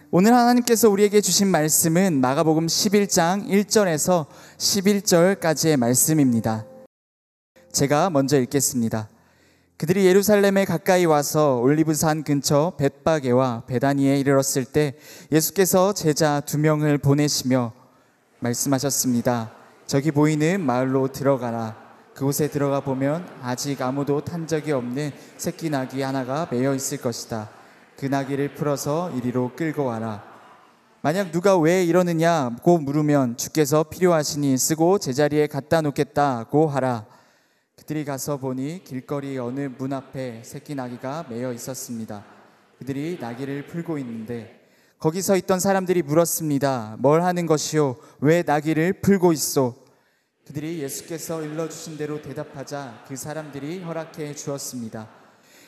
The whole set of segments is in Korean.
오늘 하나님께서 우리에게 주신 말씀은 마가복음 11장 1절에서 11절까지의 말씀입니다. 제가 먼저 읽겠습니다. 그들이 예루살렘에 가까이 와서 올리브산 근처 벳바게와 베다니에 이르렀을 때 예수께서 제자 2명을 보내시며 말씀하셨습니다. 저기 보이는 마을로 들어가라. 그곳에 들어가 보면 아직 아무도 탄 적이 없는 새끼 나귀 하나가 매여 있을 것이다. 그 나귀를 풀어서 이리로 끌고 와라. 만약 누가 왜 이러느냐고 물으면 주께서 필요하시니 쓰고 제자리에 갖다 놓겠다고 하라. 그들이 가서 보니 길거리 어느 문 앞에 새끼 나귀가 매여 있었습니다. 그들이 나귀를 풀고 있는데 거기 서 있던 사람들이 물었습니다. 뭘 하는 것이요? 왜 나귀를 풀고 있소? 그들이 예수께서 일러주신 대로 대답하자 그 사람들이 허락해 주었습니다.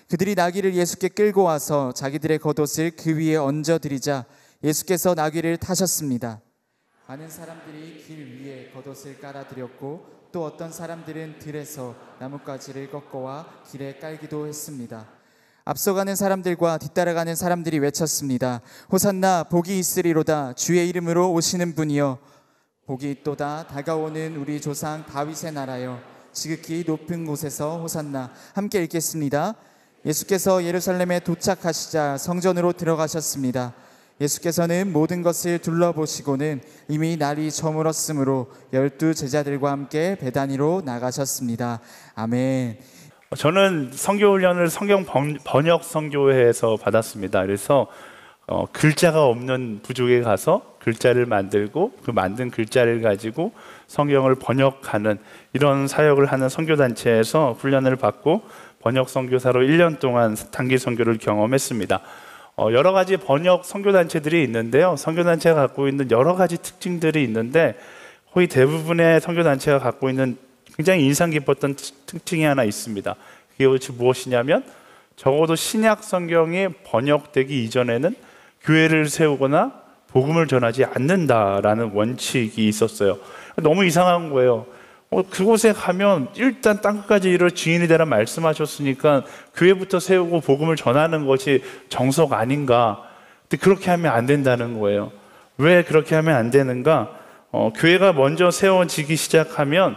그들이 나귀를 예수께 끌고 와서 자기들의 겉옷을 그 위에 얹어드리자 예수께서 나귀를 타셨습니다. 많은 사람들이 길 위에 겉옷을 깔아드렸고 또 어떤 사람들은 들에서 나뭇가지를 꺾어와 길에 깔기도 했습니다. 앞서가는 사람들과 뒤따라가는 사람들이 외쳤습니다. 호산나 복이 있으리로다. 주의 이름으로 오시는 분이여 복이 있도다. 다가오는 우리 조상 다윗의 나라여 지극히 높은 곳에서 호산나. 함께 읽겠습니다. 예수께서 예루살렘에 도착하시자 성전으로 들어가셨습니다. 예수께서는 모든 것을 둘러보시고는 이미 날이 저물었으므로 12 제자들과 함께 베다니로 나가셨습니다. 아멘. 저는 성교훈련을 성경 번역 성교회에서 받았습니다. 그래서 글자가 없는 부족에 가서 글자를 만들고 그 만든 글자를 가지고 성경을 번역하는 이런 사역을 하는 선교단체에서 훈련을 받고 번역 선교사로 1년 동안 단기 선교를 경험했습니다. 여러 가지 번역 선교단체들이 있는데요. 선교단체가 갖고 있는 여러 가지 특징들이 있는데 거의 대부분의 선교단체가 갖고 있는 굉장히 인상 깊었던 특징이 하나 있습니다. 그게 무엇이냐면 적어도 신약 성경이 번역되기 이전에는 교회를 세우거나 복음을 전하지 않는다라는 원칙이 있었어요. 너무 이상한 거예요. 그곳에 가면 일단 땅끝까지 이를 증인이 되라 말씀하셨으니까 교회부터 세우고 복음을 전하는 것이 정석 아닌가. 근데 그렇게 하면 안 된다는 거예요. 왜 그렇게 하면 안 되는가? 교회가 먼저 세워지기 시작하면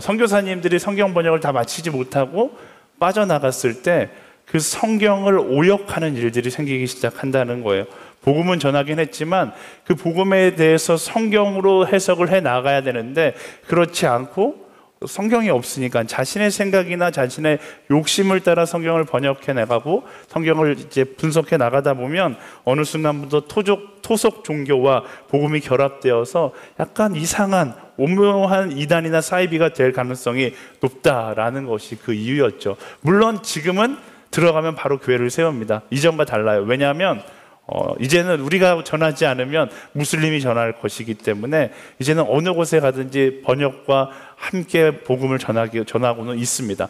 선교사님들이 성경 번역을 다 마치지 못하고 빠져나갔을 때 그 성경을 오역하는 일들이 생기기 시작한다는 거예요. 복음은 전하긴 했지만 그 복음에 대해서 성경으로 해석을 해 나가야 되는데 그렇지 않고 성경이 없으니까 자신의 생각이나 자신의 욕심을 따라 성경을 번역해 나가고 성경을 이제 분석해 나가다 보면 어느 순간부터 토속 종교와 복음이 결합되어서 약간 이상한 오묘한 이단이나 사이비가 될 가능성이 높다라는 것이 그 이유였죠. 물론 지금은 들어가면 바로 교회를 세웁니다. 이전과 달라요. 왜냐하면 이제는 우리가 전하지 않으면 무슬림이 전할 것이기 때문에 이제는 어느 곳에 가든지 번역과 함께 복음을 전하고는 있습니다.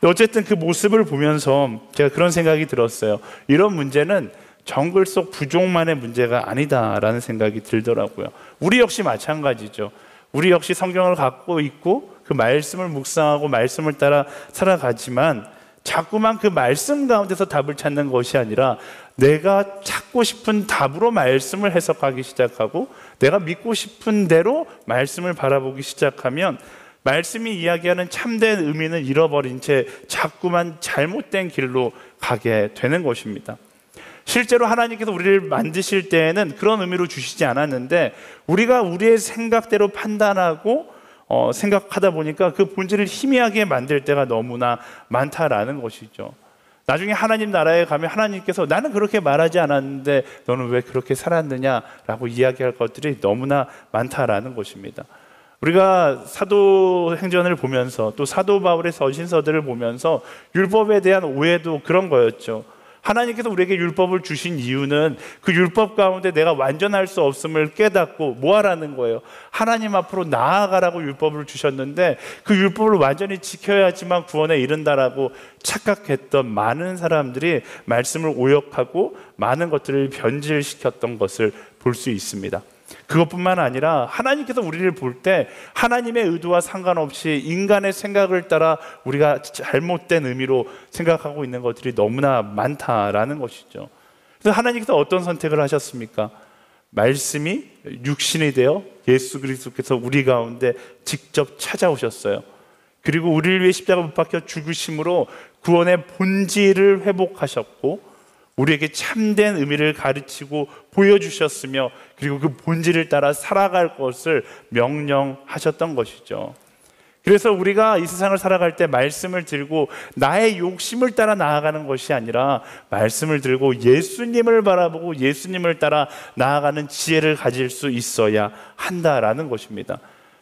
어쨌든 그 모습을 보면서 제가 그런 생각이 들었어요. 이런 문제는 정글 속 부족만의 문제가 아니다라는 생각이 들더라고요. 우리 역시 마찬가지죠. 우리 역시 성경을 갖고 있고 그 말씀을 묵상하고 말씀을 따라 살아가지만 자꾸만 그 말씀 가운데서 답을 찾는 것이 아니라 내가 찾고 싶은 답으로 말씀을 해석하기 시작하고 내가 믿고 싶은 대로 말씀을 바라보기 시작하면 말씀이 이야기하는 참된 의미는 잃어버린 채 자꾸만 잘못된 길로 가게 되는 것입니다. 실제로 하나님께서 우리를 만드실 때에는 그런 의미로 주시지 않았는데 우리가 우리의 생각대로 판단하고 생각하다 보니까 그 본질을 희미하게 만들 때가 너무나 많다라는 것이죠. 나중에 하나님 나라에 가면 하나님께서 나는 그렇게 말하지 않았는데 너는 왜 그렇게 살았느냐라고 이야기할 것들이 너무나 많다라는 것입니다. 우리가 사도행전을 보면서 또 사도 바울의 서신서들을 보면서 율법에 대한 오해도 그런 거였죠. 하나님께서 우리에게 율법을 주신 이유는 그 율법 가운데 내가 완전할 수 없음을 깨닫고 뭐 하라는 거예요? 하나님 앞으로 나아가라고 율법을 주셨는데 그 율법을 완전히 지켜야지만 구원에 이른다라고 착각했던 많은 사람들이 말씀을 오역하고 많은 것들을 변질시켰던 것을 볼 수 있습니다. 그것뿐만 아니라 하나님께서 우리를 볼 때 하나님의 의도와 상관없이 인간의 생각을 따라 우리가 잘못된 의미로 생각하고 있는 것들이 너무나 많다라는 것이죠. 그래서 하나님께서 어떤 선택을 하셨습니까? 말씀이 육신이 되어 예수 그리스도께서 우리 가운데 직접 찾아오셨어요. 그리고 우리를 위해 십자가 못 박혀 죽으심으로 구원의 본질을 회복하셨고 우리에게 참된 의미를 가르치고 보여주셨으며 그리고 그 본질을 따라 살아갈 것을 명령하셨던 것이죠. 그래서 우리가 이 세상을 살아갈 때 말씀을 들고 나의 욕심을 따라 나아가는 것이 아니라 말씀을 들고 예수님을 바라보고 예수님을 따라 나아가는 지혜를 가질 수 있어야 한다라는 것입니다.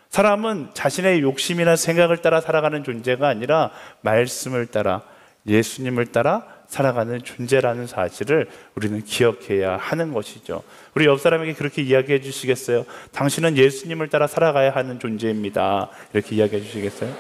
사람은 자신의 욕심이나 생각을 따라 살아가는 존재가 아니라 말씀을 따라 예수님을 따라 살아가는 존재라는 사실을 우리는 기억해야 하는 것이죠. 우리 옆 사람에게 그렇게 이야기해 주시겠어요? 당신은 예수님을 따라 살아가야 하는 존재입니다. 이렇게 이야기해 주시겠어요?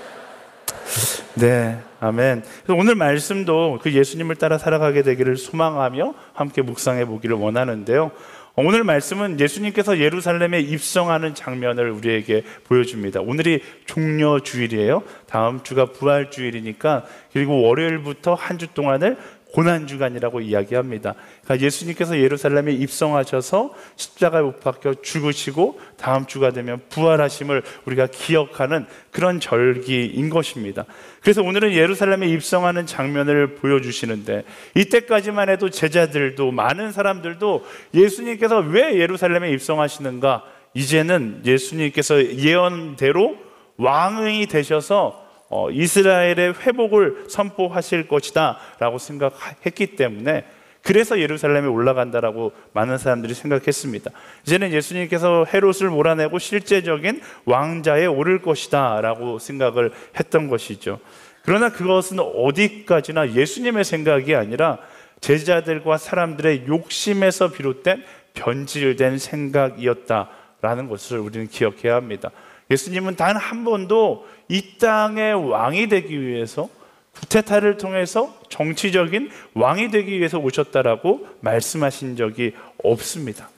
네, 아멘. 오늘 말씀도 그 예수님을 따라 살아가게 되기를 소망하며 함께 묵상해 보기를 원하는데요. 오늘 말씀은 예수님께서 예루살렘에 입성하는 장면을 우리에게 보여줍니다. 오늘이 종려주일이에요. 다음 주가 부활주일이니까 그리고 월요일부터 한 주 동안을 고난주간이라고 이야기합니다. 그러니까 예수님께서 예루살렘에 입성하셔서 십자가에 못 박혀 죽으시고 다음 주가 되면 부활하심을 우리가 기억하는 그런 절기인 것입니다. 그래서 오늘은 예루살렘에 입성하는 장면을 보여주시는데 이때까지만 해도 제자들도 많은 사람들도 예수님께서 왜 예루살렘에 입성하시는가, 이제는 예수님께서 예언대로 왕이 되셔서 이스라엘의 회복을 선포하실 것이다 라고 생각했기 때문에 그래서 예루살렘에 올라간다라고 많은 사람들이 생각했습니다. 이제는 예수님께서 헤롯을 몰아내고 실제적인 왕자에 오를 것이다 라고 생각을 했던 것이죠. 그러나 그것은 어디까지나 예수님의 생각이 아니라 제자들과 사람들의 욕심에서 비롯된 변질된 생각이었다라는 것을 우리는 기억해야 합니다. 예수님은 단 한 번도 이 땅의 왕이 되기 위해서 구테타를 통해서 정치적인 왕이 되기 위해서 오셨다라고 말씀하신 적이 없습니다.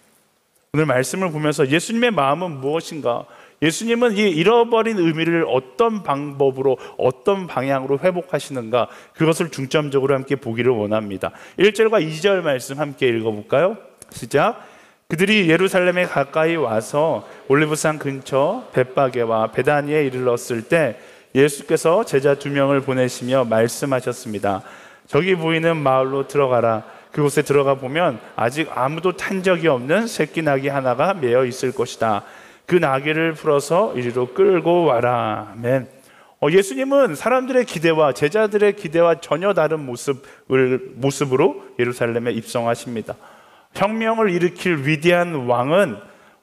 오늘 말씀을 보면서 예수님의 마음은 무엇인가? 예수님은 이 잃어버린 의미를 어떤 방법으로 어떤 방향으로 회복하시는가, 그것을 중점적으로 함께 보기를 원합니다. 1절과 2절 말씀 함께 읽어볼까요? 시작. 그들이 예루살렘에 가까이 와서 올리브산 근처 벳바게와 베다니에 이르렀을 때 예수께서 제자 2명을 보내시며 말씀하셨습니다. 저기 보이는 마을로 들어가라. 그곳에 들어가 보면 아직 아무도 탄 적이 없는 새끼 나귀 하나가 매어 있을 것이다. 그 나귀를 풀어서 이리로 끌고 와라. 아멘. 예수님은 사람들의 기대와 제자들의 기대와 전혀 다른 모습으로 예루살렘에 입성하십니다. 혁명을 일으킬 위대한 왕은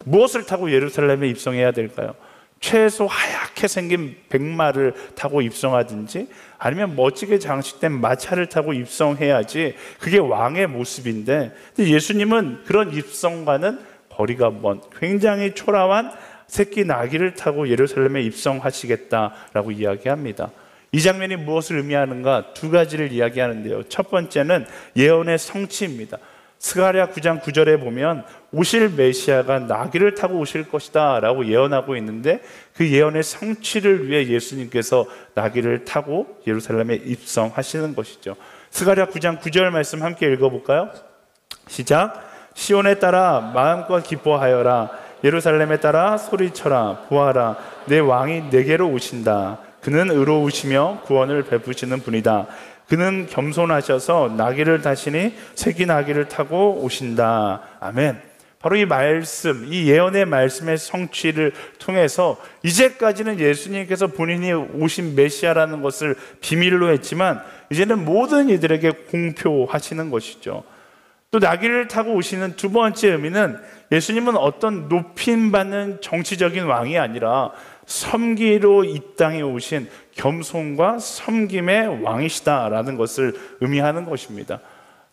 무엇을 타고 예루살렘에 입성해야 될까요? 최소 하얗게 생긴 백마를 타고 입성하든지 아니면 멋지게 장식된 마차를 타고 입성해야지 그게 왕의 모습인데, 예수님은 그런 입성과는 거리가 먼 굉장히 초라한 새끼 나귀를 타고 예루살렘에 입성하시겠다라고 이야기합니다. 이 장면이 무엇을 의미하는가? 2가지를 이야기하는데요. 첫 번째는 예언의 성취입니다. 스가랴 9장 9절에 보면 오실 메시아가 나귀를 타고 오실 것이다 라고 예언하고 있는데, 그 예언의 성취를 위해 예수님께서 나귀를 타고 예루살렘에 입성하시는 것이죠. 스가랴 9장 9절 말씀 함께 읽어볼까요? 시작. 시온에 따라 마음껏 기뻐하여라. 예루살렘에 따라 소리쳐라. 보아라, 내 왕이 내게로 오신다. 그는 의로우시며 구원을 베푸시는 분이다. 그는 겸손하셔서 나귀를 타시니 새끼 나귀를 타고 오신다. 아멘. 바로 이 말씀, 이 예언의 말씀의 성취를 통해서 이제까지는 예수님께서 본인이 오신 메시아라는 것을 비밀로 했지만 이제는 모든 이들에게 공표하시는 것이죠. 또 나귀를 타고 오시는 두 번째 의미는 예수님은 어떤 높임받는 정치적인 왕이 아니라 섬기로 이 땅에 오신 겸손과 섬김의 왕이시다라는 것을 의미하는 것입니다.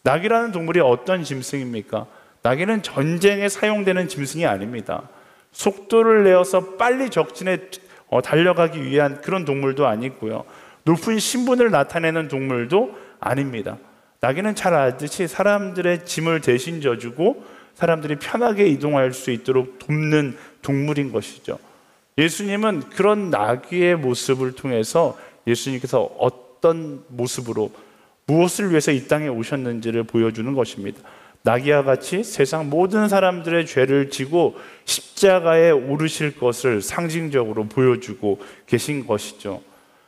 나귀라는 동물이 어떤 짐승입니까? 나귀는 전쟁에 사용되는 짐승이 아닙니다. 속도를 내어서 빨리 적진에 달려가기 위한 그런 동물도 아니고요. 높은 신분을 나타내는 동물도 아닙니다. 나귀는 잘 알듯이 사람들의 짐을 대신 져주고 사람들이 편하게 이동할 수 있도록 돕는 동물인 것이죠. 예수님은 그런 나귀의 모습을 통해서 예수님께서 어떤 모습으로 무엇을 위해서 이 땅에 오셨는지를 보여주는 것입니다. 나귀와 같이 세상 모든 사람들의 죄를 지고 십자가에 오르실 것을 상징적으로 보여주고 계신 것이죠.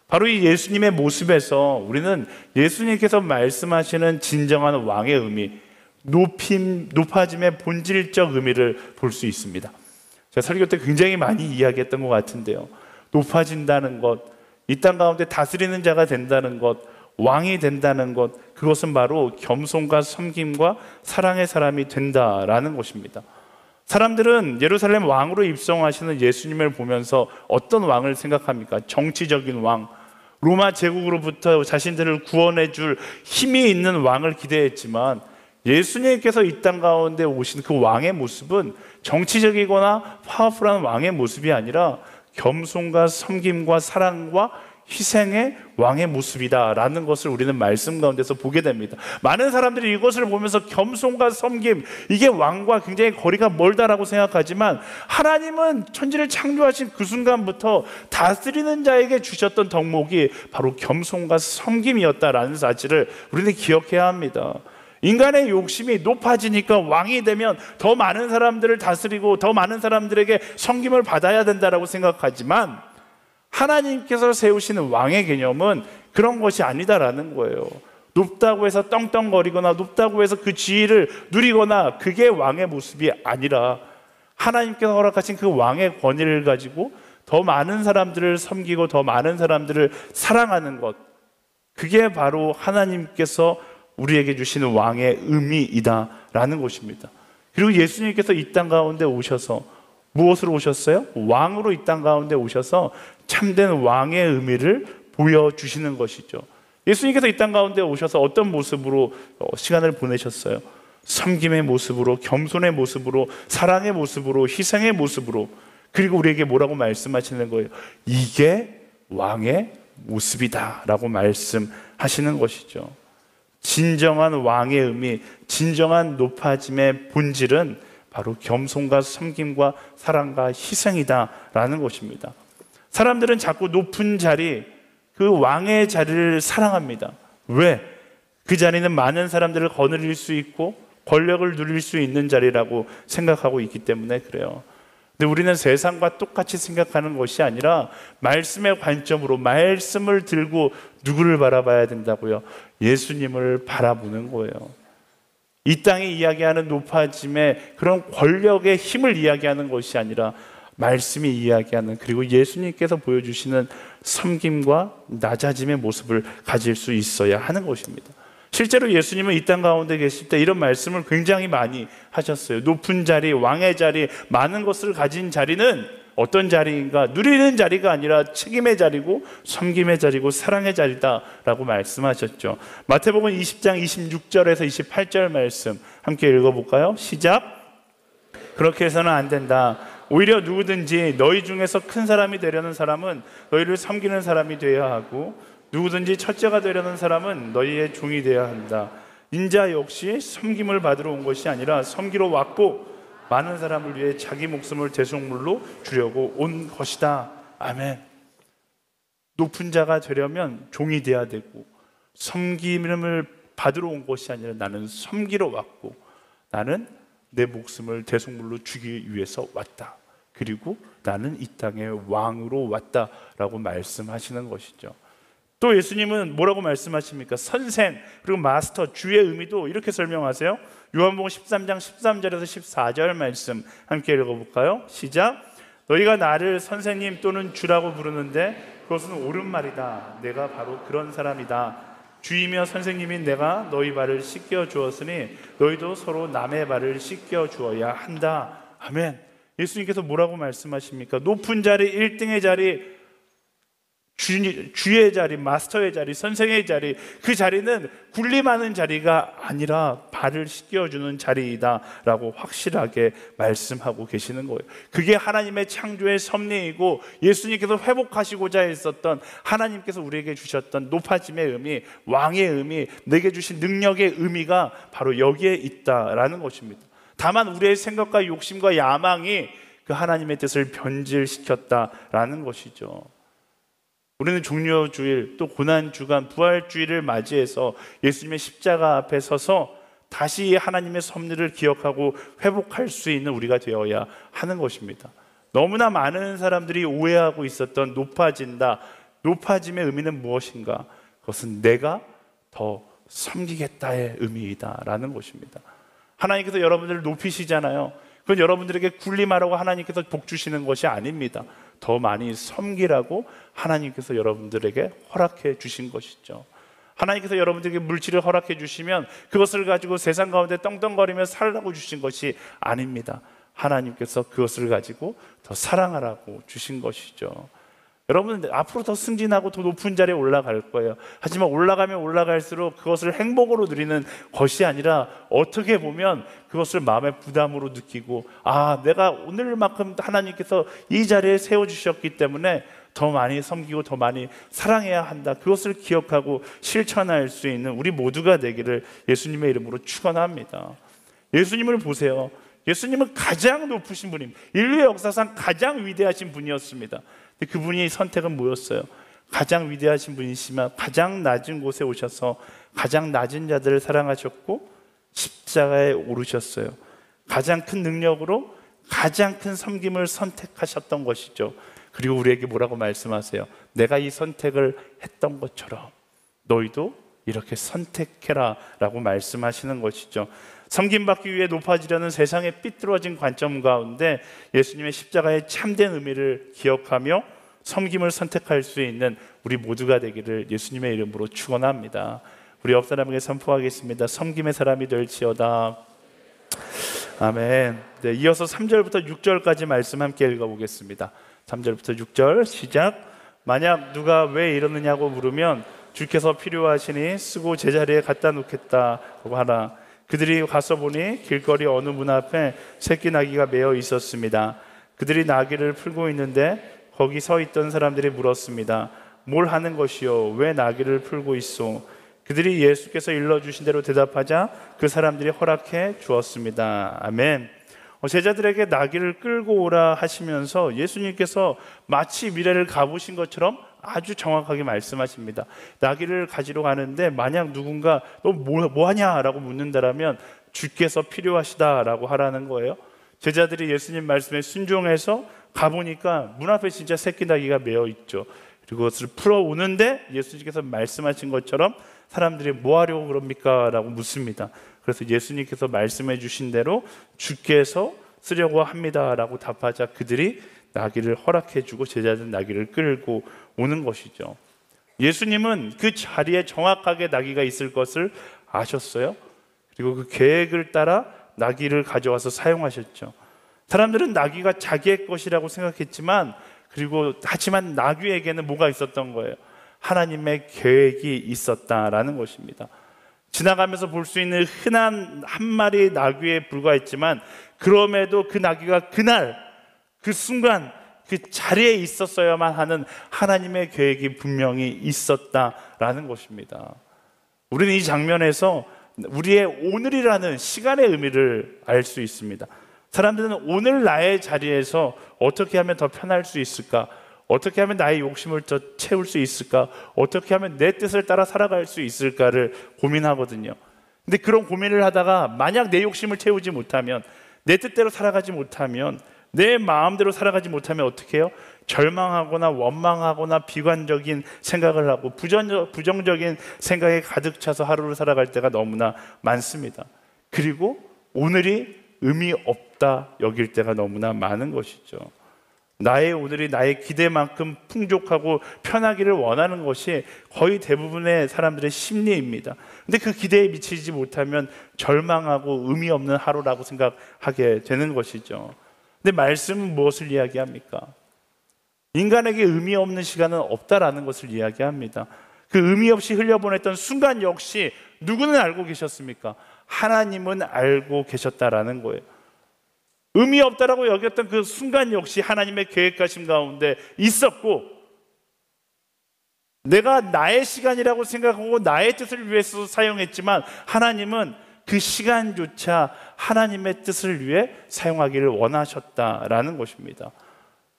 바로 이 예수님의 모습에서 우리는 예수님께서 말씀하시는 진정한 왕의 의미, 높아짐의 본질적 의미를 볼 수 있습니다. 제가 설교 때 굉장히 많이 이야기했던 것 같은데요. 높아진다는 것, 이 땅 가운데 다스리는 자가 된다는 것, 왕이 된다는 것, 그것은 바로 겸손과 섬김과 사랑의 사람이 된다라는 것입니다. 사람들은 예루살렘 왕으로 입성하시는 예수님을 보면서 어떤 왕을 생각합니까? 정치적인 왕, 로마 제국으로부터 자신들을 구원해 줄 힘이 있는 왕을 기대했지만 예수님께서 이 땅 가운데 오신 그 왕의 모습은 정치적이거나 파워풀한 왕의 모습이 아니라 겸손과 섬김과 사랑과 희생의 왕의 모습이다라는 것을 우리는 말씀 가운데서 보게 됩니다. 많은 사람들이 이것을 보면서 겸손과 섬김, 이게 왕과 굉장히 거리가 멀다라고 생각하지만 하나님은 천지를 창조하신 그 순간부터 다스리는 자에게 주셨던 덕목이 바로 겸손과 섬김이었다라는 사실을 우리는 기억해야 합니다. 인간의 욕심이 높아지니까 왕이 되면 더 많은 사람들을 다스리고 더 많은 사람들에게 섬김을 받아야 된다라고 생각하지만 하나님께서 세우시는 왕의 개념은 그런 것이 아니다라는 거예요. 높다고 해서 떵떵거리거나 높다고 해서 그 지위를 누리거나 그게 왕의 모습이 아니라 하나님께서 허락하신 그 왕의 권위를 가지고 더 많은 사람들을 섬기고 더 많은 사람들을 사랑하는 것, 그게 바로 하나님께서 우리에게 주시는 왕의 의미이다라는 것입니다. 그리고 예수님께서 이 땅 가운데 오셔서 무엇으로 오셨어요? 왕으로 이 땅 가운데 오셔서 참된 왕의 의미를 보여주시는 것이죠. 예수님께서 이 땅 가운데 오셔서 어떤 모습으로 시간을 보내셨어요? 섬김의 모습으로, 겸손의 모습으로, 사랑의 모습으로, 희생의 모습으로, 그리고 우리에게 뭐라고 말씀하시는 거예요? 이게 왕의 모습이다 라고 말씀하시는 것이죠. 진정한 왕의 의미, 진정한 높아짐의 본질은 바로 겸손과 섬김과 사랑과 희생이다라는 것입니다. 사람들은 자꾸 높은 자리, 그 왕의 자리를 사랑합니다. 왜? 그 자리는 많은 사람들을 거느릴 수 있고 권력을 누릴 수 있는 자리라고 생각하고 있기 때문에 그래요. 근데 우리는 세상과 똑같이 생각하는 것이 아니라 말씀의 관점으로 말씀을 들고 누구를 바라봐야 된다고요? 예수님을 바라보는 거예요. 이 땅이 이야기하는 높아짐의 그런 권력의 힘을 이야기하는 것이 아니라 말씀이 이야기하는, 그리고 예수님께서 보여주시는 섬김과 낮아짐의 모습을 가질 수 있어야 하는 것입니다. 실제로 예수님은 이 땅 가운데 계실 때 이런 말씀을 굉장히 많이 하셨어요. 높은 자리, 왕의 자리, 많은 것을 가진 자리는 어떤 자리인가? 누리는 자리가 아니라 책임의 자리고 섬김의 자리고 사랑의 자리다라고 말씀하셨죠. 마태복음 20장 26절에서 28절 말씀 함께 읽어볼까요? 시작. 그렇게 해서는 안 된다. 오히려 누구든지 너희 중에서 큰 사람이 되려는 사람은 너희를 섬기는 사람이 되어야 하고, 누구든지 첫째가 되려는 사람은 너희의 종이 되어야 한다. 인자 역시 섬김을 받으러 온 것이 아니라 섬기러 왔고 많은 사람을 위해 자기 목숨을 대속물로 주려고 온 것이다. 아멘. 높은 자가 되려면 종이 되어야 되고, 섬김을 받으러 온 것이 아니라 나는 섬기러 왔고, 나는 내 목숨을 대속물로 주기 위해서 왔다. 그리고 나는 이 땅의 왕으로 왔다라고 말씀하시는 것이죠. 또 예수님은 뭐라고 말씀하십니까? 선생, 그리고 마스터, 주의 의미도 이렇게 설명하세요. 요한복음 13장 13절에서 14절 말씀 함께 읽어볼까요? 시작. 너희가 나를 선생님 또는 주라고 부르는데 그것은 옳은 말이다. 내가 바로 그런 사람이다. 주이며 선생님인 내가 너희 발을 씻겨 주었으니 너희도 서로 남의 발을 씻겨 주어야 한다. 아멘. 예수님께서 뭐라고 말씀하십니까? 높은 자리, 1등의 자리, 주의 자리, 마스터의 자리, 선생의 자리, 그 자리는 군림하는 자리가 아니라 발을 씻겨주는 자리이다 라고 확실하게 말씀하고 계시는 거예요. 그게 하나님의 창조의 섭리이고 예수님께서 회복하시고자 했었던, 하나님께서 우리에게 주셨던 높아짐의 의미, 왕의 의미, 내게 주신 능력의 의미가 바로 여기에 있다라는 것입니다. 다만 우리의 생각과 욕심과 야망이 그 하나님의 뜻을 변질시켰다라는 것이죠. 우리는 종려주일, 또 고난주간, 부활주일을 맞이해서 예수님의 십자가 앞에 서서 다시 하나님의 섭리를 기억하고 회복할 수 있는 우리가 되어야 하는 것입니다. 너무나 많은 사람들이 오해하고 있었던 높아진다, 높아짐의 의미는 무엇인가? 그것은 내가 더 섬기겠다의 의미이다 라는 것입니다. 하나님께서 여러분들을 높이시잖아요. 그건 여러분들에게 군림하라고 하나님께서 복 주시는 것이 아닙니다. 더 많이 섬기라고 하나님께서 여러분들에게 허락해 주신 것이죠. 하나님께서 여러분들에게 물질을 허락해 주시면 그것을 가지고 세상 가운데 떵떵거리며 살라고 주신 것이 아닙니다. 하나님께서 그것을 가지고 더 사랑하라고 주신 것이죠. 여러분, 앞으로 더 승진하고 더 높은 자리에 올라갈 거예요. 하지만 올라가면 올라갈수록 그것을 행복으로 누리는 것이 아니라 어떻게 보면 그것을 마음의 부담으로 느끼고, 내가 오늘만큼 하나님께서 이 자리에 세워주셨기 때문에 더 많이 섬기고 더 많이 사랑해야 한다, 그것을 기억하고 실천할 수 있는 우리 모두가 되기를 예수님의 이름으로 축원합니다. 예수님을 보세요. 예수님은 가장 높으신 분입니다. 인류의 역사상 가장 위대하신 분이었습니다. 근데 그분이 선택은 뭐였어요? 가장 위대하신 분이시지만 가장 낮은 곳에 오셔서 가장 낮은 자들을 사랑하셨고 십자가에 오르셨어요. 가장 큰 능력으로 가장 큰 섬김을 선택하셨던 것이죠. 그리고 우리에게 뭐라고 말씀하세요? 내가 이 선택을 했던 것처럼 너희도 이렇게 선택해라 라고 말씀하시는 것이죠. 섬김받기 위해 높아지려는 세상의 삐뚤어진 관점 가운데 예수님의 십자가의 참된 의미를 기억하며 섬김을 선택할 수 있는 우리 모두가 되기를 예수님의 이름으로 축원합니다. 우리 옆 사람에게 선포하겠습니다. 섬김의 사람이 될지어다. 아멘. 네, 이어서 3절부터 6절까지 말씀 함께 읽어보겠습니다. 3절부터 6절 시작. 만약 누가 왜 이러느냐고 물으면 주께서 필요하시니 쓰고 제자리에 갖다 놓겠다고 하라. 그들이 가서 보니 길거리 어느 문 앞에 새끼 나귀가 매어 있었습니다. 그들이 나귀를 풀고 있는데 거기 서 있던 사람들이 물었습니다. 뭘 하는 것이요? 왜 나귀를 풀고 있소? 그들이 예수께서 일러주신 대로 대답하자 그 사람들이 허락해 주었습니다. 아멘. 제자들에게 나귀를 끌고 오라 하시면서 예수님께서 마치 미래를 가보신 것처럼 아주 정확하게 말씀하십니다. 나귀를 가지러 가는데 만약 누군가 너 뭐 하냐? 라고 묻는다라면 주께서 필요하시다라고 하라는 거예요. 제자들이 예수님 말씀에 순종해서 가보니까 문 앞에 진짜 새끼 나귀가 매어 있죠. 그리고 그것을 풀어오는데 예수님께서 말씀하신 것처럼 사람들이 뭐 하려고 그럽니까? 라고 묻습니다. 그래서 예수님께서 말씀해 주신 대로 주께서 쓰려고 합니다 라고 답하자 그들이 나귀를 허락해 주고 제자들은 나귀를 끌고 오는 것이죠. 예수님은 그 자리에 정확하게 나귀가 있을 것을 아셨어요. 그리고 그 계획을 따라 나귀를 가져와서 사용하셨죠. 사람들은 나귀가 자기의 것이라고 생각했지만 하지만 나귀에게는 뭐가 있었던 거예요? 하나님의 계획이 있었다라는 것입니다. 지나가면서 볼 수 있는 흔한 한 마리의 나귀에 불과했지만 그럼에도 그 나귀가 그날 그 순간 그 자리에 있었어야만 하는 하나님의 계획이 분명히 있었다라는 것입니다. 우리는 이 장면에서 우리의 오늘이라는 시간의 의미를 알 수 있습니다. 사람들은 오늘 나의 자리에서 어떻게 하면 더 편할 수 있을까? 어떻게 하면 나의 욕심을 더 채울 수 있을까? 어떻게 하면 내 뜻을 따라 살아갈 수 있을까를 고민하거든요. 근데 그런 고민을 하다가 만약 내 욕심을 채우지 못하면, 내 뜻대로 살아가지 못하면, 내 마음대로 살아가지 못하면 어떻게 해요? 절망하거나 원망하거나 비관적인 생각을 하고 부정적인 생각에 가득 차서 하루를 살아갈 때가 너무나 많습니다. 그리고 오늘이 의미 없다 여길 때가 너무나 많은 것이죠. 나의 오늘이 나의 기대만큼 풍족하고 편하기를 원하는 것이 거의 대부분의 사람들의 심리입니다. 근데 그 기대에 미치지 못하면 절망하고 의미 없는 하루라고 생각하게 되는 것이죠. 근데 말씀은 무엇을 이야기합니까? 인간에게 의미 없는 시간은 없다라는 것을 이야기합니다. 그 의미 없이 흘려보냈던 순간 역시 누구는 알고 계셨습니까? 하나님은 알고 계셨다라는 거예요. 의미 없다라고 여겼던 그 순간 역시 하나님의 계획하심 가운데 있었고, 내가 나의 시간이라고 생각하고 나의 뜻을 위해서 사용했지만 하나님은 그 시간조차 하나님의 뜻을 위해 사용하기를 원하셨다라는 것입니다.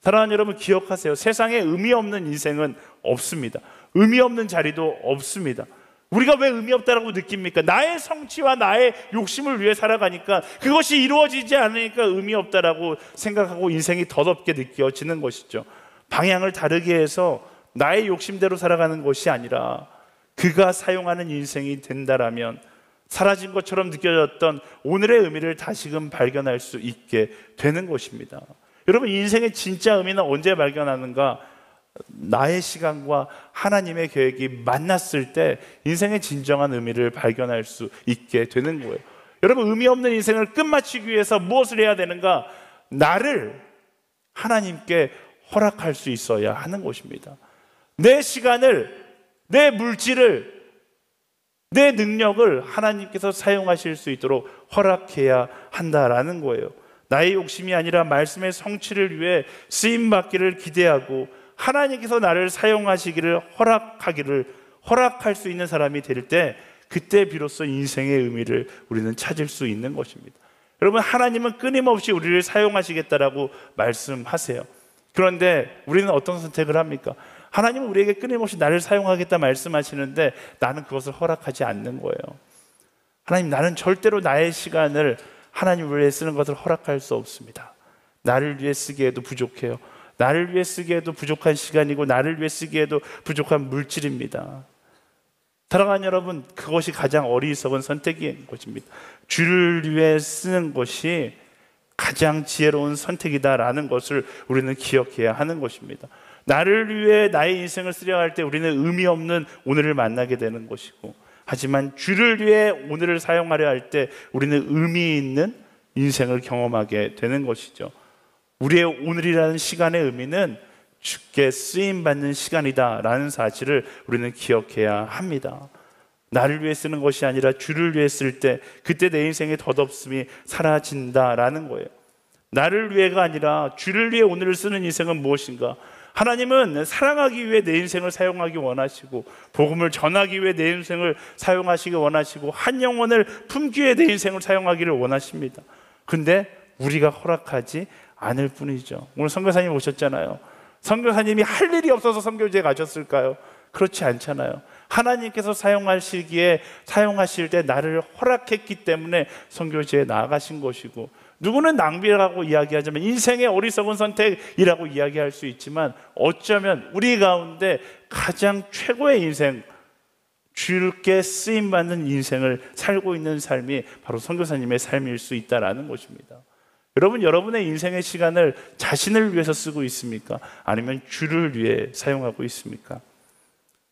사랑하는 여러분, 기억하세요. 세상에 의미 없는 인생은 없습니다. 의미 없는 자리도 없습니다. 우리가 왜 의미 없다라고 느낍니까? 나의 성취와 나의 욕심을 위해 살아가니까, 그것이 이루어지지 않으니까 의미 없다라고 생각하고 인생이 덧없게 느껴지는 것이죠. 방향을 다르게 해서 나의 욕심대로 살아가는 것이 아니라 그가 사용하는 인생이 된다라면 사라진 것처럼 느껴졌던 오늘의 의미를 다시금 발견할 수 있게 되는 것입니다. 여러분, 인생의 진짜 의미는 언제 발견하는가? 나의 시간과 하나님의 계획이 만났을 때 인생의 진정한 의미를 발견할 수 있게 되는 거예요. 여러분, 의미 없는 인생을 끝마치기 위해서 무엇을 해야 되는가? 나를 하나님께 허락할 수 있어야 하는 것입니다. 내 시간을, 내 물질을, 내 능력을 하나님께서 사용하실 수 있도록 허락해야 한다라는 거예요. 나의 욕심이 아니라 말씀의 성취를 위해 쓰임받기를 기대하고 하나님께서 나를 사용하시기를 허락할 수 있는 사람이 될 때, 그때 비로소 인생의 의미를 우리는 찾을 수 있는 것입니다. 여러분, 하나님은 끊임없이 우리를 사용하시겠다라고 말씀하세요. 그런데 우리는 어떤 선택을 합니까? 하나님은 우리에게 끊임없이 나를 사용하겠다 말씀하시는데 나는 그것을 허락하지 않는 거예요. 하나님, 나는 절대로 나의 시간을 하나님을 위해 쓰는 것을 허락할 수 없습니다. 나를 위해 쓰기에도 부족해요. 나를 위해 쓰기에도 부족한 시간이고 나를 위해 쓰기에도 부족한 물질입니다. 사랑하는 여러분, 그것이 가장 어리석은 선택인 것입니다. 주를 위해 쓰는 것이 가장 지혜로운 선택이다라는 것을 우리는 기억해야 하는 것입니다. 나를 위해 나의 인생을 쓰려 할 때 우리는 의미 없는 오늘을 만나게 되는 것이고, 하지만 주를 위해 오늘을 사용하려 할 때 우리는 의미 있는 인생을 경험하게 되는 것이죠. 우리의 오늘이라는 시간의 의미는 주께 쓰임받는 시간이다라는 사실을 우리는 기억해야 합니다. 나를 위해 쓰는 것이 아니라 주를 위해 쓸 때 그때 내 인생의 덧없음이 사라진다라는 거예요. 나를 위해가 아니라 주를 위해 오늘을 쓰는 인생은 무엇인가? 하나님은 사랑하기 위해 내 인생을 사용하기 원하시고, 복음을 전하기 위해 내 인생을 사용하시기 원하시고, 한 영혼을 품기 위해 내 인생을 사용하기를 원하십니다. 근데 우리가 허락하지 않을 뿐이죠. 오늘 선교사님 오셨잖아요. 선교사님이 할 일이 없어서 선교지에 가셨을까요? 그렇지 않잖아요. 하나님께서 사용하실 때 나를 허락했기 때문에 선교지에 나아가신 것이고, 누구는 낭비라고 이야기하자면 인생의 어리석은 선택이라고 이야기할 수 있지만, 어쩌면 우리 가운데 가장 최고의 인생, 주께 쓰임받는 인생을 살고 있는 삶이 바로 선교사님의 삶일 수 있다는 것입니다. 여러분, 여러분의 인생의 시간을 자신을 위해서 쓰고 있습니까? 아니면 주를 위해 사용하고 있습니까?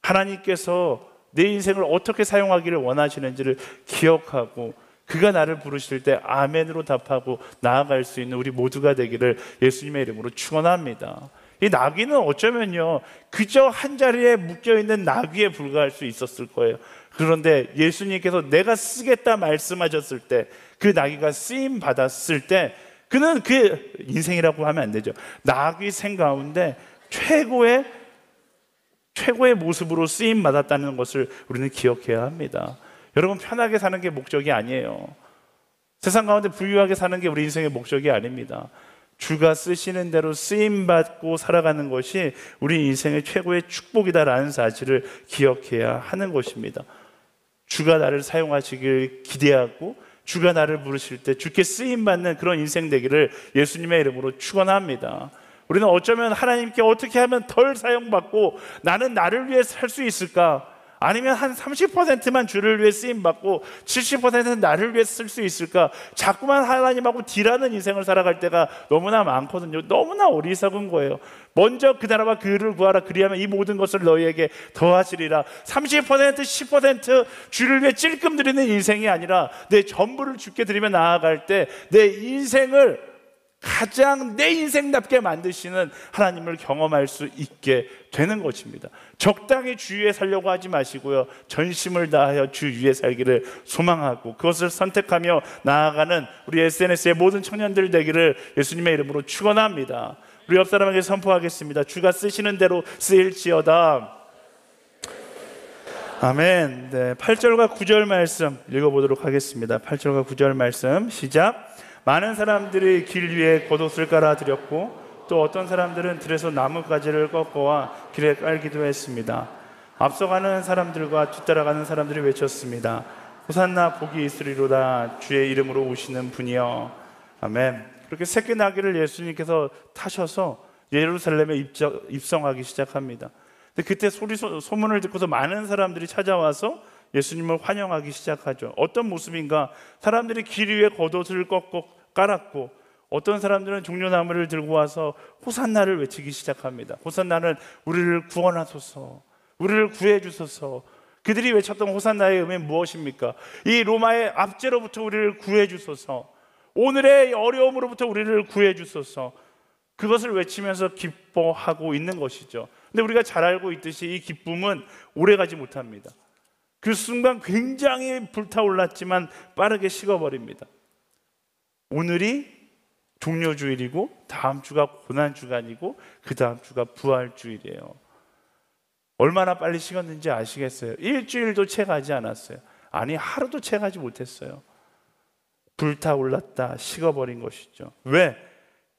하나님께서 내 인생을 어떻게 사용하기를 원하시는지를 기억하고 그가 나를 부르실 때 아멘으로 답하고 나아갈 수 있는 우리 모두가 되기를 예수님의 이름으로 축원합니다. 이 나귀는 어쩌면요, 그저 한 자리에 묶여있는 나귀에 불과할 수 있었을 거예요. 그런데 예수님께서 내가 쓰겠다 말씀하셨을 때, 그 나귀가 쓰임 받았을 때, 그는 그 인생이라고 하면 안 되죠. 나귀 생 가운데 최고의 모습으로 쓰임 받았다는 것을 우리는 기억해야 합니다. 여러분, 편하게 사는 게 목적이 아니에요. 세상 가운데 부유하게 사는 게 우리 인생의 목적이 아닙니다. 주가 쓰시는 대로 쓰임받고 살아가는 것이 우리 인생의 최고의 축복이다라는 사실을 기억해야 하는 것입니다. 주가 나를 사용하시길 기대하고 주가 나를 부르실 때 주께 쓰임받는 그런 인생 되기를 예수님의 이름으로 축원합니다. 우리는 어쩌면 하나님께 어떻게 하면 덜 사용받고 나는 나를 위해 살 수 있을까? 아니면 한 30%만 주를 위해 쓰임받고 70%는 나를 위해 쓸 수 있을까? 자꾸만 하나님하고 딜하는 인생을 살아갈 때가 너무나 많거든요. 너무나 어리석은 거예요. 먼저 그 나라와 그 의를 구하라, 그리하면 이 모든 것을 너희에게 더하시리라. 30% 10% 주를 위해 찔끔 드리는 인생이 아니라 내 전부를 주께 드리며 나아갈 때 내 인생을 가장 내 인생답게 만드시는 하나님을 경험할 수 있게 되는 것입니다. 적당히 주 위에 살려고 하지 마시고요, 전심을 다하여 주 위에 살기를 소망하고 그것을 선택하며 나아가는 우리 SNS의 모든 청년들 되기를 예수님의 이름으로 축원합니다. 우리 옆 사람에게 선포하겠습니다. 주가 쓰시는 대로 쓰일지어다. 아멘. 네, 8절과 9절 말씀 읽어보도록 하겠습니다. 8절과 9절 말씀 시작. 많은 사람들이 길 위에 겉옷을 깔아드렸고 또 어떤 사람들은 들에서 나뭇가지를 꺾어와 길에 깔기도 했습니다. 앞서가는 사람들과 뒤따라가는 사람들이 외쳤습니다. 호산나 복이 있으리로다 주의 이름으로 오시는 분이여. 아멘. 그렇게 새끼 나귀를 예수님께서 타셔서 예루살렘에 입성하기 시작합니다. 근데 그때 소문을 듣고서 많은 사람들이 찾아와서 예수님을 환영하기 시작하죠. 어떤 모습인가? 사람들이 길 위에 겉옷을 꺾 깔았고, 어떤 사람들은 종려나무를 들고 와서 호산나를 외치기 시작합니다. 호산나는 우리를 구원하소서, 우리를 구해주소서. 그들이 외쳤던 호산나의 의미는 무엇입니까? 이 로마의 압제로부터 우리를 구해주소서, 오늘의 어려움으로부터 우리를 구해주소서. 그것을 외치면서 기뻐하고 있는 것이죠. 근데 우리가 잘 알고 있듯이 이 기쁨은 오래가지 못합니다. 그 순간 굉장히 불타올랐지만 빠르게 식어버립니다. 오늘이 종려주일이고 다음 주가 고난주간이고 그 다음 주가 부활주일이에요. 얼마나 빨리 식었는지 아시겠어요? 일주일도 채 가지 않았어요. 아니, 하루도 채 가지 못했어요. 불타올랐다, 식어버린 것이죠. 왜?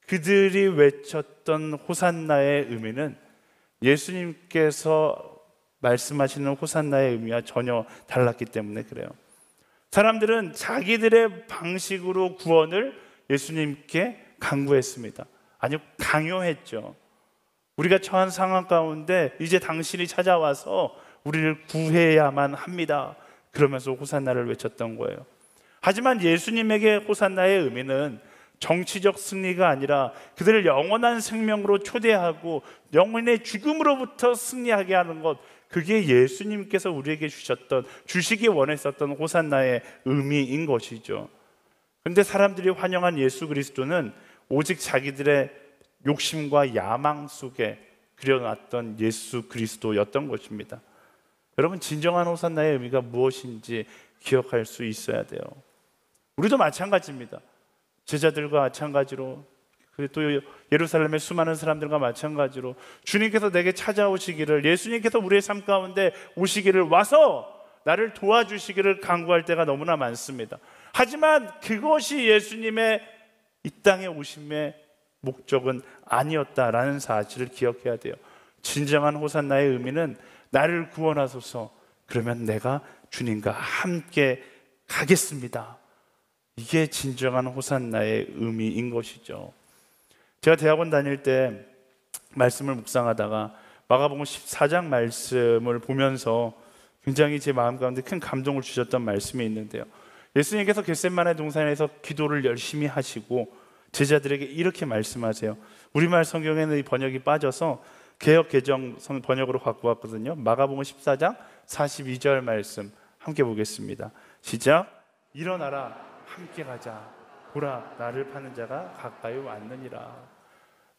그들이 외쳤던 호산나의 의미는 예수님께서 말씀하시는 호산나의 의미와 전혀 달랐기 때문에 그래요. 사람들은 자기들의 방식으로 구원을 예수님께 강구했습니다. 아니요, 강요했죠. 우리가 처한 상황 가운데 이제 당신이 찾아와서 우리를 구해야만 합니다. 그러면서 호산나를 외쳤던 거예요. 하지만 예수님에게 호산나의 의미는 정치적 승리가 아니라 그들을 영원한 생명으로 초대하고 영혼의 죽음으로부터 승리하게 하는 것, 그게 예수님께서 우리에게 주시기 원했었던 호산나의 의미인 것이죠. 그런데 사람들이 환영한 예수 그리스도는 오직 자기들의 욕심과 야망 속에 그려놨던 예수 그리스도였던 것입니다. 여러분, 진정한 호산나의 의미가 무엇인지 기억할 수 있어야 돼요. 우리도 마찬가지입니다. 제자들과 마찬가지로, 그리고 또 예루살렘의 수많은 사람들과 마찬가지로 주님께서 내게 찾아오시기를, 예수님께서 우리의 삶 가운데 오시기를, 와서 나를 도와주시기를 간구할 때가 너무나 많습니다. 하지만 그것이 예수님의 이 땅에 오심의 목적은 아니었다라는 사실을 기억해야 돼요. 진정한 호산나의 의미는 나를 구원하소서, 그러면 내가 주님과 함께 가겠습니다. 이게 진정한 호산나의 의미인 것이죠. 제가 대학원 다닐 때 말씀을 묵상하다가 마가복음 14장 말씀을 보면서 굉장히 제 마음 가운데 큰 감동을 주셨던 말씀이 있는데요. 예수님께서 겟세마네 동산에서 기도를 열심히 하시고 제자들에게 이렇게 말씀하세요. 우리말 성경에는 이 번역이 빠져서 개역 개정 번역으로 갖고 왔거든요. 마가복음 14장 42절 말씀 함께 보겠습니다. 시작. 일어나라, 함께 가자. 보라, 나를 파는 자가 가까이 왔느니라.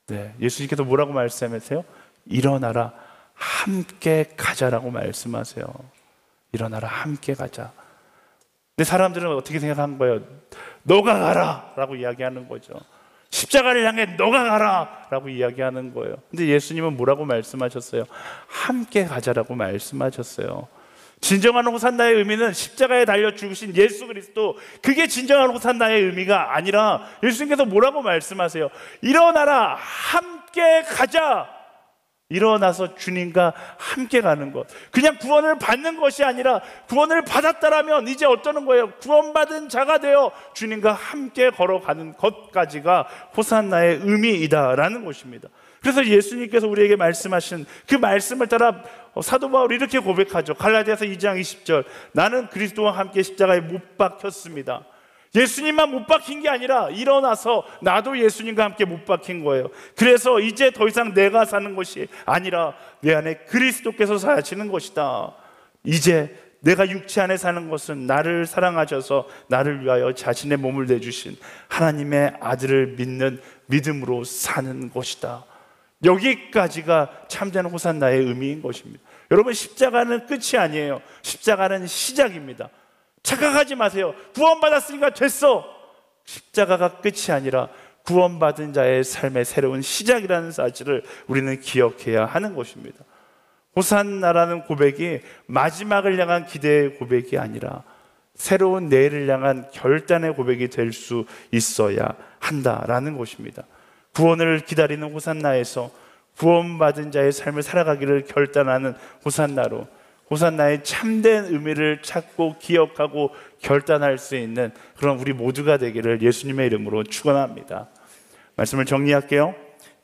네, 예수님께서 뭐라고 말씀하세요? 일어나라, 함께 가자라고 말씀하세요. 일어나라, 함께 가자. 근데 사람들은 어떻게 생각한 거예요? 너가 가라 라고 이야기하는 거죠. 십자가를 향해 너가 가라 라고 이야기하는 거예요. 근데 예수님은 뭐라고 말씀하셨어요? 함께 가자라고 말씀하셨어요. 진정한 호산나의 의미는 십자가에 달려 죽으신 예수 그리스도, 그게 진정한 호산나의 의미가 아니라 예수님께서 뭐라고 말씀하세요? 일어나라, 함께 가자. 일어나서 주님과 함께 가는 것, 그냥 구원을 받는 것이 아니라 구원을 받았다라면 이제 어떠는 거예요? 구원받은 자가 되어 주님과 함께 걸어가는 것까지가 호산나의 의미이다라는 것입니다. 그래서 예수님께서 우리에게 말씀하신 그 말씀을 따라 사도 바울이 이렇게 고백하죠. 갈라디아서 2장 20절, 나는 그리스도와 함께 십자가에 못 박혔습니다. 예수님만 못 박힌 게 아니라 일어나서 나도 예수님과 함께 못 박힌 거예요. 그래서 이제 더 이상 내가 사는 것이 아니라 내 안에 그리스도께서 사시는 것이다. 이제 내가 육체 안에 사는 것은 나를 사랑하셔서 나를 위하여 자신의 몸을 내주신 하나님의 아들을 믿는 믿음으로 사는 것이다. 여기까지가 참된 호산나의 의미인 것입니다. 여러분, 십자가는 끝이 아니에요. 십자가는 시작입니다. 착각하지 마세요. 구원받았으니까 됐어. 십자가가 끝이 아니라 구원받은 자의 삶의 새로운 시작이라는 사실을 우리는 기억해야 하는 것입니다. 호산나라는 고백이 마지막을 향한 기대의 고백이 아니라 새로운 내일을 향한 결단의 고백이 될 수 있어야 한다라는 것입니다. 구원을 기다리는 호산나에서 구원받은 자의 삶을 살아가기를 결단하는 호산나로, 호산나의 참된 의미를 찾고 기억하고 결단할 수 있는 그런 우리 모두가 되기를 예수님의 이름으로 축원합니다. 말씀을 정리할게요.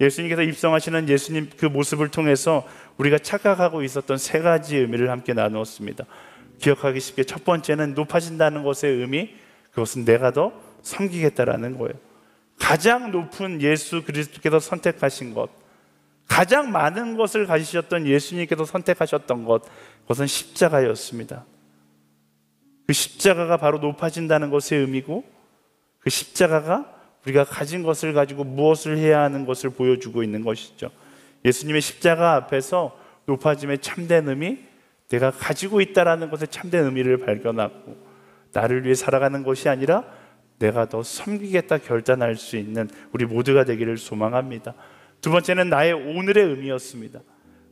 예수님께서 입성하시는 예수님 그 모습을 통해서 우리가 착각하고 있었던 세 가지 의미를 함께 나누었습니다. 기억하기 쉽게 첫 번째는 높아진다는 것의 의미, 그것은 내가 더 섬기겠다라는 거예요. 가장 높은 예수 그리스도께서 선택하신 것, 가장 많은 것을 가지셨던 예수님께서 선택하셨던 것, 그것은 십자가였습니다. 그 십자가가 바로 높아진다는 것의 의미고, 그 십자가가 우리가 가진 것을 가지고 무엇을 해야 하는 것을 보여주고 있는 것이죠. 예수님의 십자가 앞에서 높아짐의 참된 의미, 내가 가지고 있다라는 것의 참된 의미를 발견하고 나를 위해 살아가는 것이 아니라 내가 더 섬기겠다 결단할 수 있는 우리 모두가 되기를 소망합니다. 두 번째는 나의 오늘의 의미였습니다.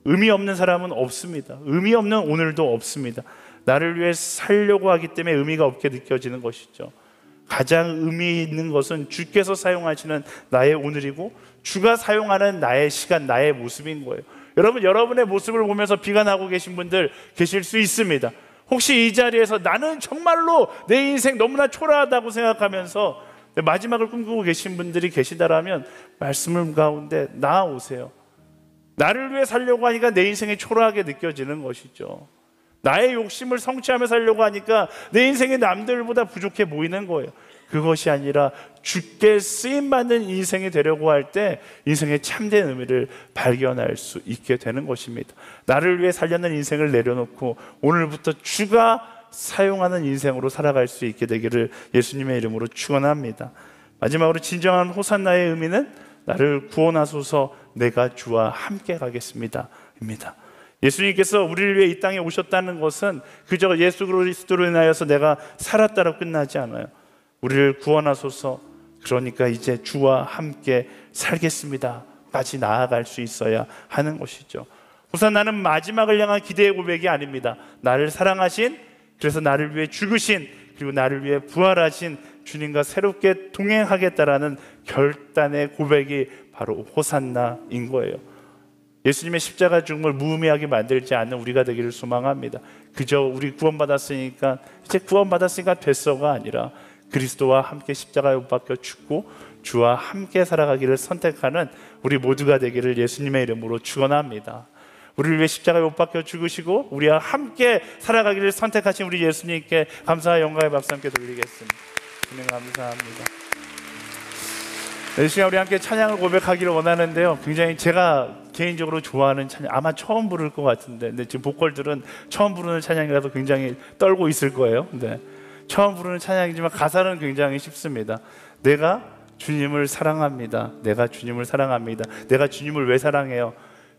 의미 없는 사람은 없습니다. 의미 없는 오늘도 없습니다. 나를 위해 살려고 하기 때문에 의미가 없게 느껴지는 것이죠. 가장 의미 있는 것은 주께서 사용하시는 나의 오늘이고 주가 사용하는 나의 시간, 나의 모습인 거예요. 여러분, 여러분의 모습을 보면서 비관하고 계신 분들 계실 수 있습니다. 혹시 이 자리에서 나는 정말로 내 인생 너무나 초라하다고 생각하면서 마지막을 꿈꾸고 계신 분들이 계시다라면 말씀을 가운데 나아오세요. 나를 위해 살려고 하니까 내 인생이 초라하게 느껴지는 것이죠. 나의 욕심을 성취하며 살려고 하니까 내 인생이 남들보다 부족해 보이는 거예요. 그것이 아니라 주께 쓰임받는 인생이 되려고 할 때 인생의 참된 의미를 발견할 수 있게 되는 것입니다. 나를 위해 살려는 인생을 내려놓고 오늘부터 주가 사용하는 인생으로 살아갈 수 있게 되기를 예수님의 이름으로 축원합니다. 마지막으로 진정한 호산나의 의미는 나를 구원하소서 내가 주와 함께 가겠습니다 입니다. 예수님께서 우리를 위해 이 땅에 오셨다는 것은 그저 예수 그리스도로 인하여서 내가 살았다로 끝나지 않아요. 우리를 구원하소서, 그러니까 이제 주와 함께 살겠습니다 까지 나아갈 수 있어야 하는 것이죠. 호산나는 마지막을 향한 기대의 고백이 아닙니다. 나를 사랑하신, 그래서 나를 위해 죽으신, 그리고 나를 위해 부활하신 주님과 새롭게 동행하겠다라는 결단의 고백이 바로 호산나인 거예요. 예수님의 십자가 죽음을 무의미하게 만들지 않는 우리가 되기를 소망합니다. 그저 우리 구원받았으니까 이제 구원받았으니까 됐어가 아니라 그리스도와 함께 십자가에 못 박혀 죽고 주와 함께 살아가기를 선택하는 우리 모두가 되기를 예수님의 이름으로 축원합니다. 우리를 위해 십자가에 못 박혀 죽으시고 우리와 함께 살아가기를 선택하신 우리 예수님께 감사와 영광의 박수 함께 돌리겠습니다. 주님 감사합니다. 이 시간 우리 함께 찬양을 고백하기를 원하는데요, 굉장히 제가 개인적으로 좋아하는 찬양, 아마 처음 부를 것 같은데, 근데 지금 보컬들은 처음 부르는 찬양이라서 굉장히 떨고 있을 거예요. 네. 처음 부르는 찬양이지만 가사는 굉장히 쉽습니다. 내가 주님을 사랑합니다. 내가 주님을 사랑합니다. 내가 주님을 왜 사랑해요?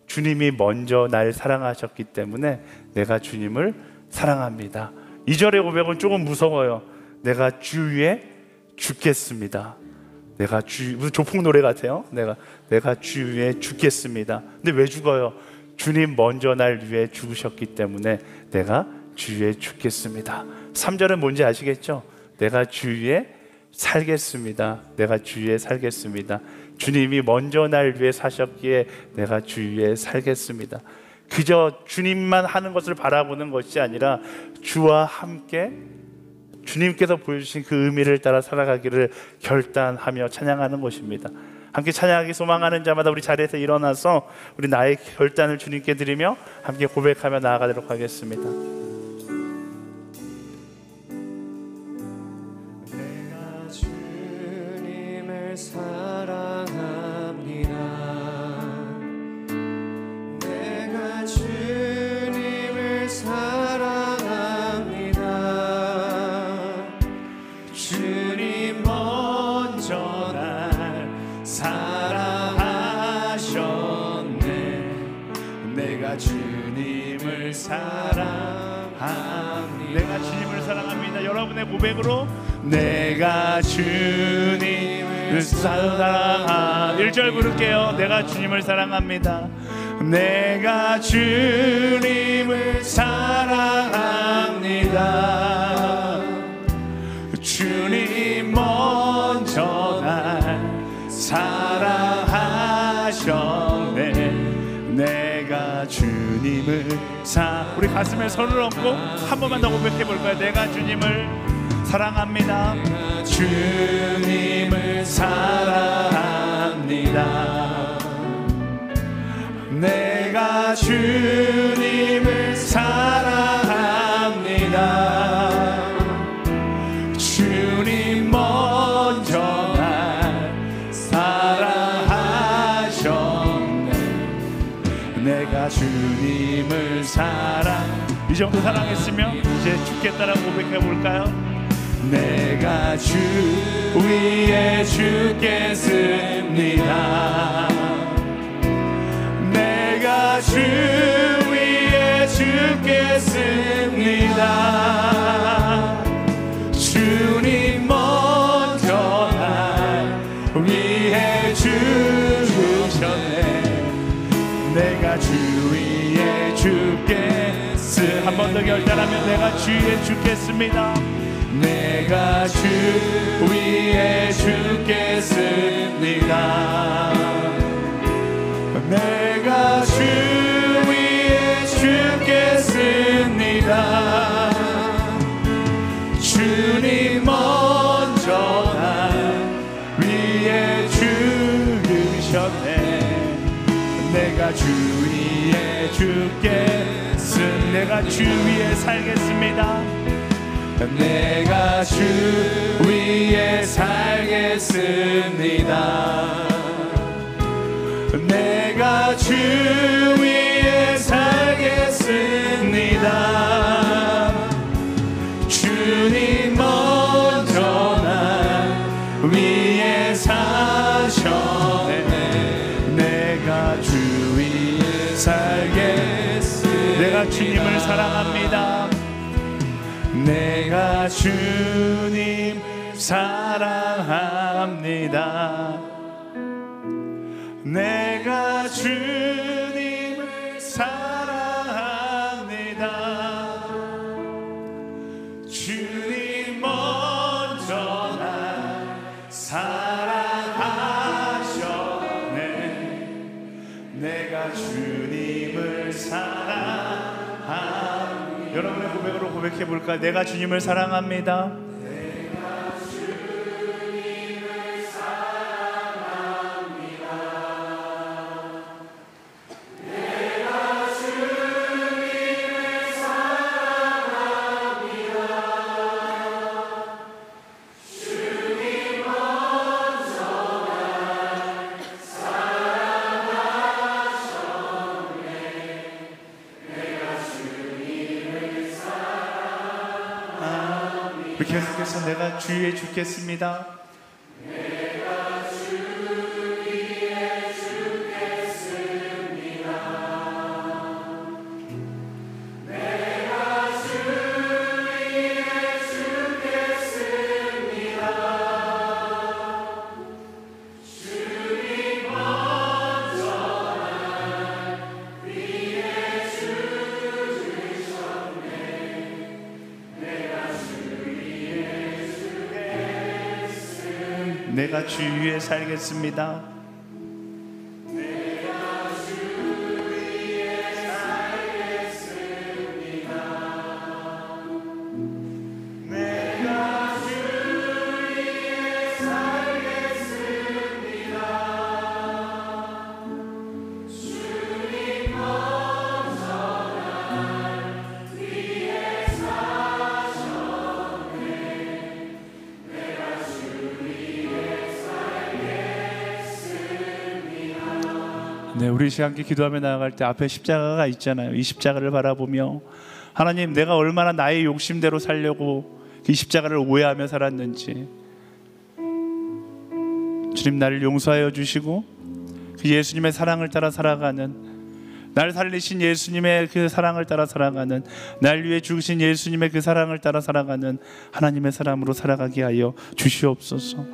주님이 먼저 날 사랑하셨기 때문에 내가 주님을 사랑합니다. 2절의 고백은 조금 무서워요. 내가 주 위에 죽겠습니다. 내가 무슨 조폭 노래 같아요. 내가 주 위에 죽겠습니다. 근데 왜 죽어요? 주님 먼저 날 위해 죽으셨기 때문에 내가 주 위에 죽겠습니다. 3절은 뭔지 아시겠죠? 내가 주 위에 살겠습니다. 내가 주 위에 살겠습니다. 주님이 먼저 날 위해 사셨기에 내가 주 위에 살겠습니다. 그저 주님만 하는 것을 바라보는 것이 아니라 주와 함께 주님께서 보여주신 그 의미를 따라 살아가기를 결단하며 찬양하는 것입니다. 함께 찬양하기 소망하는 자마다 우리 자리에서 일어나서 우리 나의 결단을 주님께 드리며 함께 고백하며 나아가도록 하겠습니다. 내가 주님을 사랑합니다. 내가 주님을 사랑합니다. 주님 먼저 날 사랑하셨네. 내가 주님을 사랑합니다. 내가 주님을 사랑합니다. 여러분의 고백으로 내가 주님을 사랑합니다. 1절 부를게요. 내가 주님을 사랑합니다. 내가 주님을 사랑합니다. 주님 먼저 날 사랑하셨네. 내가 주님을 우리 가슴에 손을 얹고 한 번만 더 고백해 볼까요? 내가 주님을 사랑합니다. 주님을 사랑합니다. 내가 주님을 사랑합니다. 주님 먼저 날 사랑하셨네. 내가 주님을 이 정도 사랑했으면 이제 죽겠다라고 고백해 볼까요? 내가 주 위에 죽겠습니다. 내가 주 위에 죽겠습니다. 주님 먼저 날 위해 죽으셨네. 내가 주 위에 죽겠습니다. 한 번 더 결단하면 내가 주 위에 죽겠습니다. 내가 주 위에 죽겠습니다. 내가 주 위에 죽겠습니다. 주님 먼저 날 위에 죽으셨네. 내가 주 위에 죽겠습니다. 내가 주 위에 살겠습니다. 내가 주 위에 살겠습니다. 내가 주 위에 살겠습니다. 주님 먼저 날 위에 사셨네. 내가 주 위에 살겠습니다. 내가 주님을 사랑합니다. 내가 주님 사랑합니다. 내가 주님을 사랑합니다. 주님 먼저 날 사랑하셨네. 내가 주님을 사랑합니다. 여러분의 고백으로 고백해 볼까요? 내가 주님을 사랑합니다. 내가 주님을 사랑합니다. 내가 주님을 사랑합니다. 주님 먼저 날 사랑하셨네. 내가 주님을 우리 계속해서 내가 주 위에 죽겠습니다. 내가 주 위에 죽겠습니다. 내가 주 위에 죽겠습니다. 주님 먼저 날 위에 죽으셨네. 내가 주 내가 주 위에 살겠습니다. 내가 주 위에 살겠습니다. 내가 주 위에 살겠습니다. 주님 먼저 날 위에 사셨네. 내가 주 네, 우리 함께 기도하며 나아갈 때 앞에 십자가가 있잖아요. 이 십자가를 바라보며 하나님, 내가 얼마나 나의 욕심대로 살려고 이 십자가를 오해하며 살았는지 주님 나를 용서하여 주시고 그 예수님의 사랑을 따라 살아가는, 날 살리신 예수님의 그 사랑을 따라 살아가는, 날 위해 죽으신 예수님의 그 사랑을 따라 살아가는 하나님의 사람으로 살아가게 하여 주시옵소서.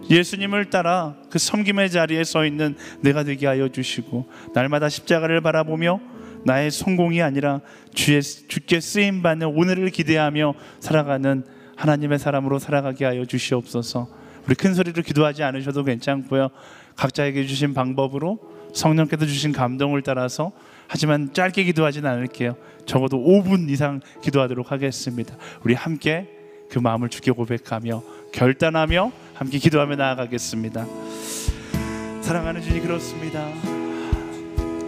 예수님을 따라 그 섬김의 자리에 서 있는 내가 되게 하여 주시고, 날마다 십자가를 바라보며 나의 성공이 아니라 주께 쓰임받는 오늘을 기대하며 살아가는 하나님의 사람으로 살아가게 하여 주시옵소서. 우리 큰 소리로 기도하지 않으셔도 괜찮고요, 각자에게 주신 방법으로 성령께서 주신 감동을 따라서, 하지만 짧게 기도하진 않을게요. 적어도 5분 이상 기도하도록 하겠습니다. 우리 함께 그 마음을 주께 고백하며 결단하며 함께 기도하며 나아가겠습니다. 사랑하는 주님, 그렇습니다.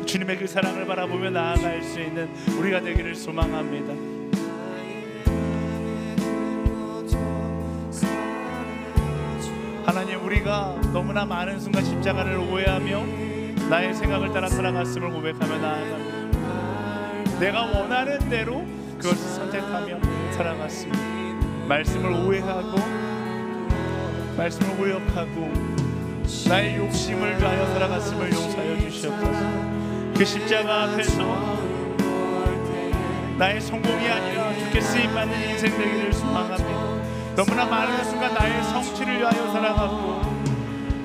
주님의 그 사랑을 바라보며 나아갈 수 있는 우리가 되기를 소망합니다. 하나님, 우리가 너무나 많은 순간 십자가를 오해하며 나의 생각을 따라 살아갔음을 고백하며 나아갑니다. 내가 원하는 대로 그것을 선택하며 살아갔습니다. 말씀을 오해하고 말씀을 오역하고 나의 욕심을 위하여 살아갔음을 용서하여 주시옵소서. 그 십자가 앞에서 나의 성공이 아니라 주께 쓰임받는 인생 되기를 소망합니다. 너무나 많은 순간 나의 성취를 위하여 살아갔고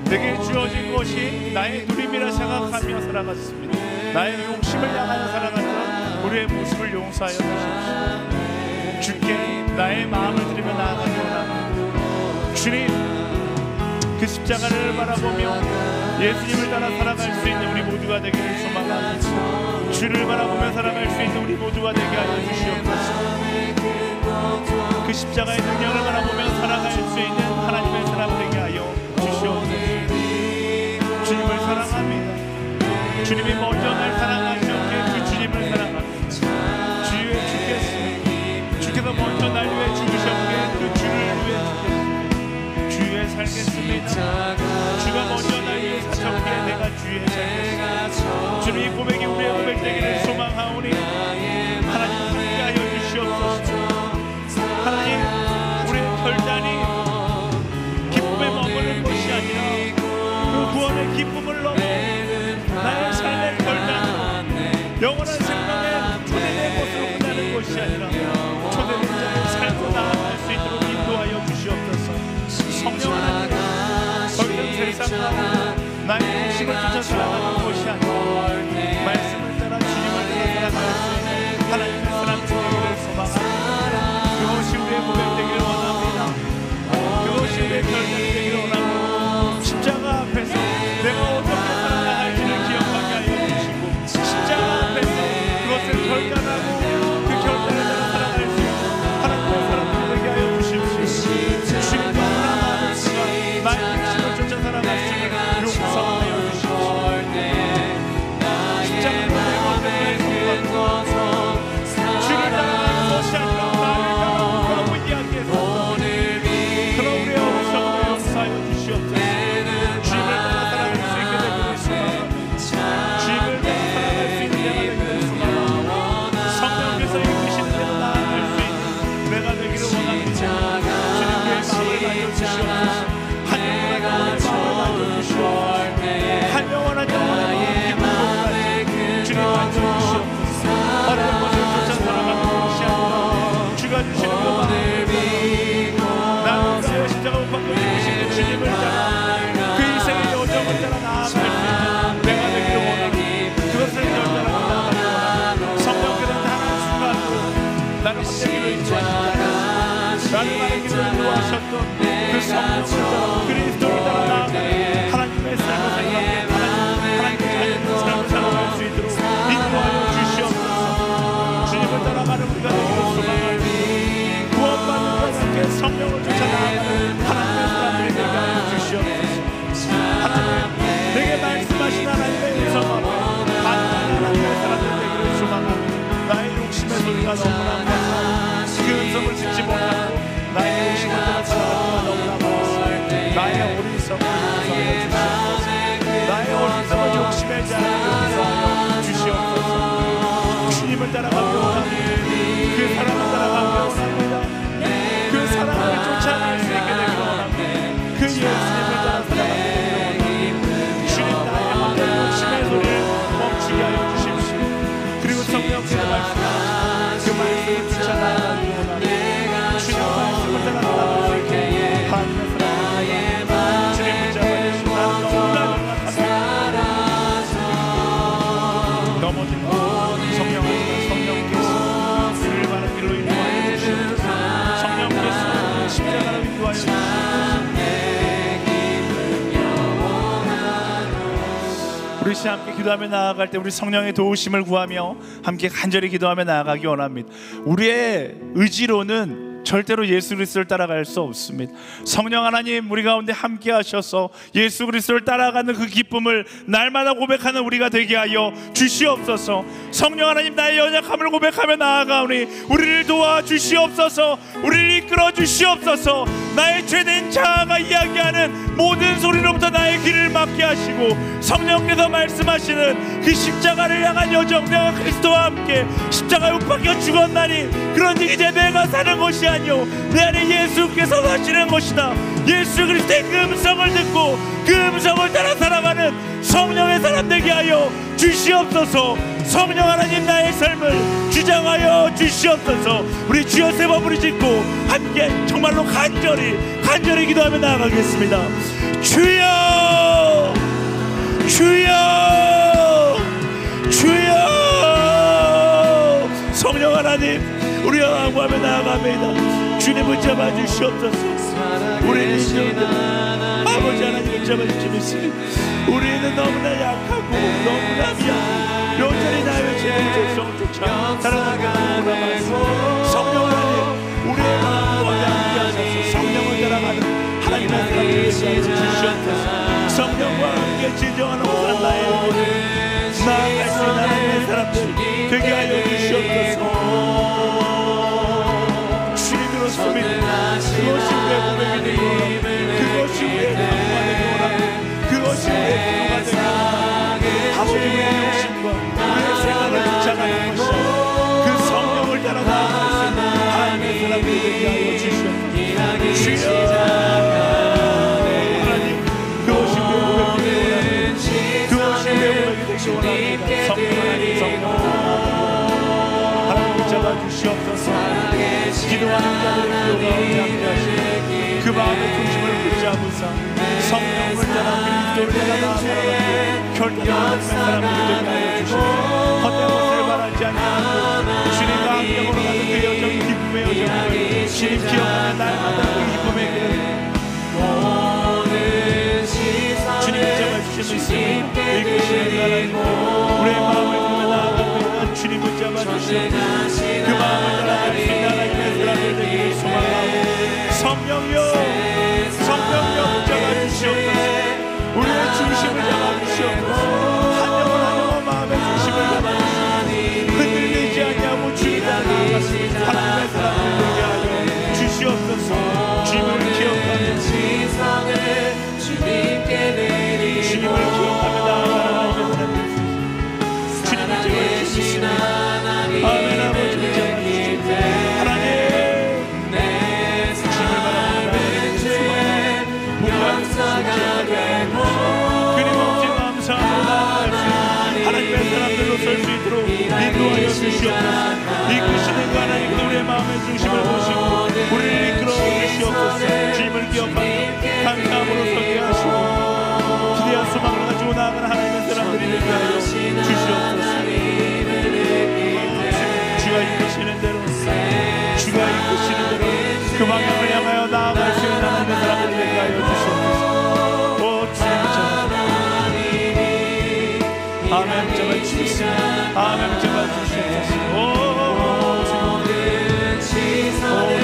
내게 주어진 것이 나의 누림이라 생각하며 살아갔습니다. 나의 욕심을 향하여 살아갔던 우리의 모습을 용서하여 주십시오. 주께 나의 마음을 드리며 나아가기 원합니다. 주님, 그 십자가를 바라보며 예수님을 따라 살아갈 수 있는 우리 모두가 되기를 소망합니다. 주를 바라보며 살아갈 수 있는 우리 모두가 되게 하여 주시옵소서. 그 십자가의 능력을 바라보며 살아갈 수 있는 하나님의 사람 되게 하여 주시옵소서. 주님을 사랑합니다. 주님이 먼저 날 사랑하셨기에 그 주님을 사랑합니다. 주께서 먼저 날 위해 죽으셨기에 그 주를 위해 주 위해 살겠습니다. 주가 먼저 날 위해 사셨기에 내가 주 위해 살겠습니다. 주님이 고백이 우리의 고백 되기를 소망하오니 하나님 함께하여 주시옵소서. 하나님, 우리의 결단이 기쁨에 머무는 것이 아니라 그 구원의 기쁨을 넘어 나의 삶의 결단은 영원한 생명에 초대된 것으로 끝나는 것이 아니라 초대된 자의 삶으로 나아갈 수 있도록 인도하여 주시옵소서. 성령 하나님, 더 이상 세상과 나의 욕심을 쫓아 살아가는 것이 아니라 말씀을 따라 주님을 따라 살아갈 수 있는 하나님의 사람 되기를 소망합니다. 그것이 우리의 고백 되기를 원합니다. 그것이 우리의 결단이 되기를 원합니다. 십자가 앞에서 내가 어떻게 살아나갈지를 기억하게 하여 주시고 십자가 앞에서 그것을 결단하고 그 결단을 따라 살아갈 수 있는 하나님의 사람들이 되게 하여 주십시오. 주님과 너무나 많은 순간 나의 욕심을 쫓아 살아갔음을 용서하여 주십시오. 십자가로 내가 어떻게 살아가고 주를 따라가는 것이 아니라 나를 따라오고 이야기해서 그런 우리의 어리석음을 용서하여 주시옵소서. 주님을 따라 살아갈 수 있게 되기를 소망합니다. 주님을 따라 살아갈 수 있는 내가 되기를 소망합니다. 성령께서 이끄시는 대로 나아갈 수 있는 내가 되기를 원합니다. 주님의 마음을 날려주시옵소서. 한 영원한 영혼의 마음을 날려주시옵소서. 한 영원한 영혼의 기쁨을 가지고 주님 만져주시옵소서. 어떤 것을 쫓아 살아가는 것이 아니라 주가 주시는 그 마음을 나는 나의 십자가 못 박혀 주시는 주님을 따라 그 인생의 여정을 따라 나아갈 수 있는 내가 되기를 원합니다. 그것을 결단하고 나아가기 원합니다. 성령께서 단 한순간도 나를 헛되기로 인도하신다. 나를 가르기로 인도하셨던 그 성령을 따라 그리스도를 따라 나아가는 하나님의 삶을 살아가게 하나님의 자녀의 삶을 살아갈 수 있도록 인도하여 주시옵소서. 주님을 따라가는 우리가 되기를 소망합니다. 구원받는 것과 함께 성령을 쫓아 나아가는 하나님의 사람들이 되게 하여 주시옵소서. 하나님, 내게 말씀하신 하나님의 음성 앞에 반응하는 하나님의 사람들 되기를 소망합니다. 나의 욕심의 소리가 너무나 커서 그 음성을 듣지 못하고 나의 욕심을 따라 살아가기가 너무나 많았습니다. 나의 어리석음을 용서하여 주시옵소서. 나의 어리석은 욕심의 자를 용서하여 주시옵소서. 주님을 따라가기 원합니다. 그 사랑을 따라가기 원합니다. 그 사랑을 쫓아갈 수 있게 되기를 원합니다. 그 예수님을 따라 살아가게 되기를 원합니다. 주님, 나의 헛된 욕심의 소리를 멈추게 하여 주십시오. 그리고 성령께서 말씀하신 그 말씀을 쫓아나가기 원합니다. 주님 말씀을 따라 살아갈 수 있게 하나님의 사랑을 주님 붙잡아주시고 나는 너무나 연락합니다. 넘어진 성령하지만 성령께서 우리 시간 함께 기도하며 나아갈 때 우리 성령의 도우심을 구하며 함께 간절히 기도하며 나아가기 원합니다. 우리의 의지로는 절대로 예수 그리스도를 따라갈 수 없습니다. 성령 하나님 우리 가운데 함께 하셔서 예수 그리스도를 따라가는 그 기쁨을 날마다 고백하는 우리가 되게 하여 주시옵소서. 성령 하나님 나의 연약함을 고백하며 나아가오니 우리를 도와 주시옵소서. 우리를 이끌어 주시옵소서. 나의 죄된 자아가 이야기하는 모든 소리로부터 나의 길을 막게 하시고 성령께서 말씀하시는 그 십자가를 향한 여정, 내가 그리스도와 함께 십자가에 못 박혀 죽었나니 그런즉 이제 내가 사는 것이 아니요 내 안에 예수께서 사시는 것이다. 예수 그리스도의 그 음성을 듣고 그 음성을 따라 살아가는 성령의 사람 되게 하여 주시옵소서. 성령 하나님 나의 삶을 주장하여 주시옵소서. 우리 주여 세 번 부르짖고 함께 정말로 간절히 기도하며 나아가겠습니다. 주여 주여 주여. 성령 하나님 우리와 항구하며 나아갑니다. 주님을 잡아주시옵소서. 우리는 아버지 하나님을 잡아주시옵소서. 우리는 너무나 약하고 너무나 미안하고 여전히 나의 죄의 죄성조차 사랑하게 하고 성령 하나님 우리의 마음과 함께 하셔서 성령을 따라가는 하나님의 사람을 되게 주시옵소서. 성령과 함께 진정한 온전한 나의 영혼을 나아갈 수 있는 하나님의 사람들 되게 하여 주시옵소서. 주님으로 섬기는 그것이 우리의 고백이 되기 원합니다. 그것이 우리의 강화가 되기 원합니다. 그것이 우리의 기도가 되기 원합니다. 아버지 우리의 욕심과 우리의 생활을 쫓아가는 것이 그 성령을 따라 나아갈 수 있는 하나님의 사람들이 되게 하여 주시옵소서. 하나님 그것이 우리의 고백이 되기 원합니다. 그것이 우리의 고백이 되기 원합니다. 성령 하나님 성령 하나님 잡아주시옵소서. 기도하는 자들의 기도가 함께 하시고 그 마음의 중심을 붙잡으사 성령을 따라 그리스도를 따라 살아가고 결단하는 사람들이 되게 하여 주시고 헛된 것을 바라지 아니하고 주님과 함께 걸어가는 그 여정이 기쁨의 여정을 주님 기억하는 날마다 그 기쁨의 길을 주님이 잡아주시는 이끄시는 하나님 우리의 마음을 보며 나아가는 주님을 잡아주시옵소서. 그 마음을 따라갈 수 있는 하나님의 사람들 되기를 소망하고 성령여 잡아주시옵소서. 우리의 중심을 잡아주시옵소서. 한 영혼 마음의 중심을 잡아주시옵소서. 흔들리지 아니하고 주님을 나아가는 하나님의 사람들 되게 하여 주시옵소서. 주님을 기억하며 주님을 기억하며 나아가는 하나님의 사람들 주님을 잡아주시옵소서. 아멘. 아버지 잡아주시옵소서. 하나님 주님을 바라보는 끊임없이 감사하며 나아갈 하나님의 사람들로 설 수 있도록 인도하여 주시옵소서. 이끄시는 그 하나님께 우리의 마음의 중심을 보시고 우리를 이끌어 주시옵소서. 주님을 기억하며 감사함으로 서게 하시고 기대와 소망을 가지고 나아가는 하나님의 사람들이 되게 하여 주시옵소서. 주가 이끄시는 대로 그 방향을 향하여 나아갈 수 있는 하나님의 사람들이 되게 하여 주시옵소서. 오 주님을 잡아주시옵소서. 아멘. 잡아주시옵소서. 아멘. 잡아주시옵소서. 오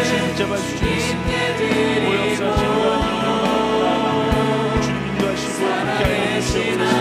주님 잡아주시옵소서. 오 역사하시는 하나님 주님 인도하시고 함께 하여 주시옵소서. 하나님 잡아주시옵소서.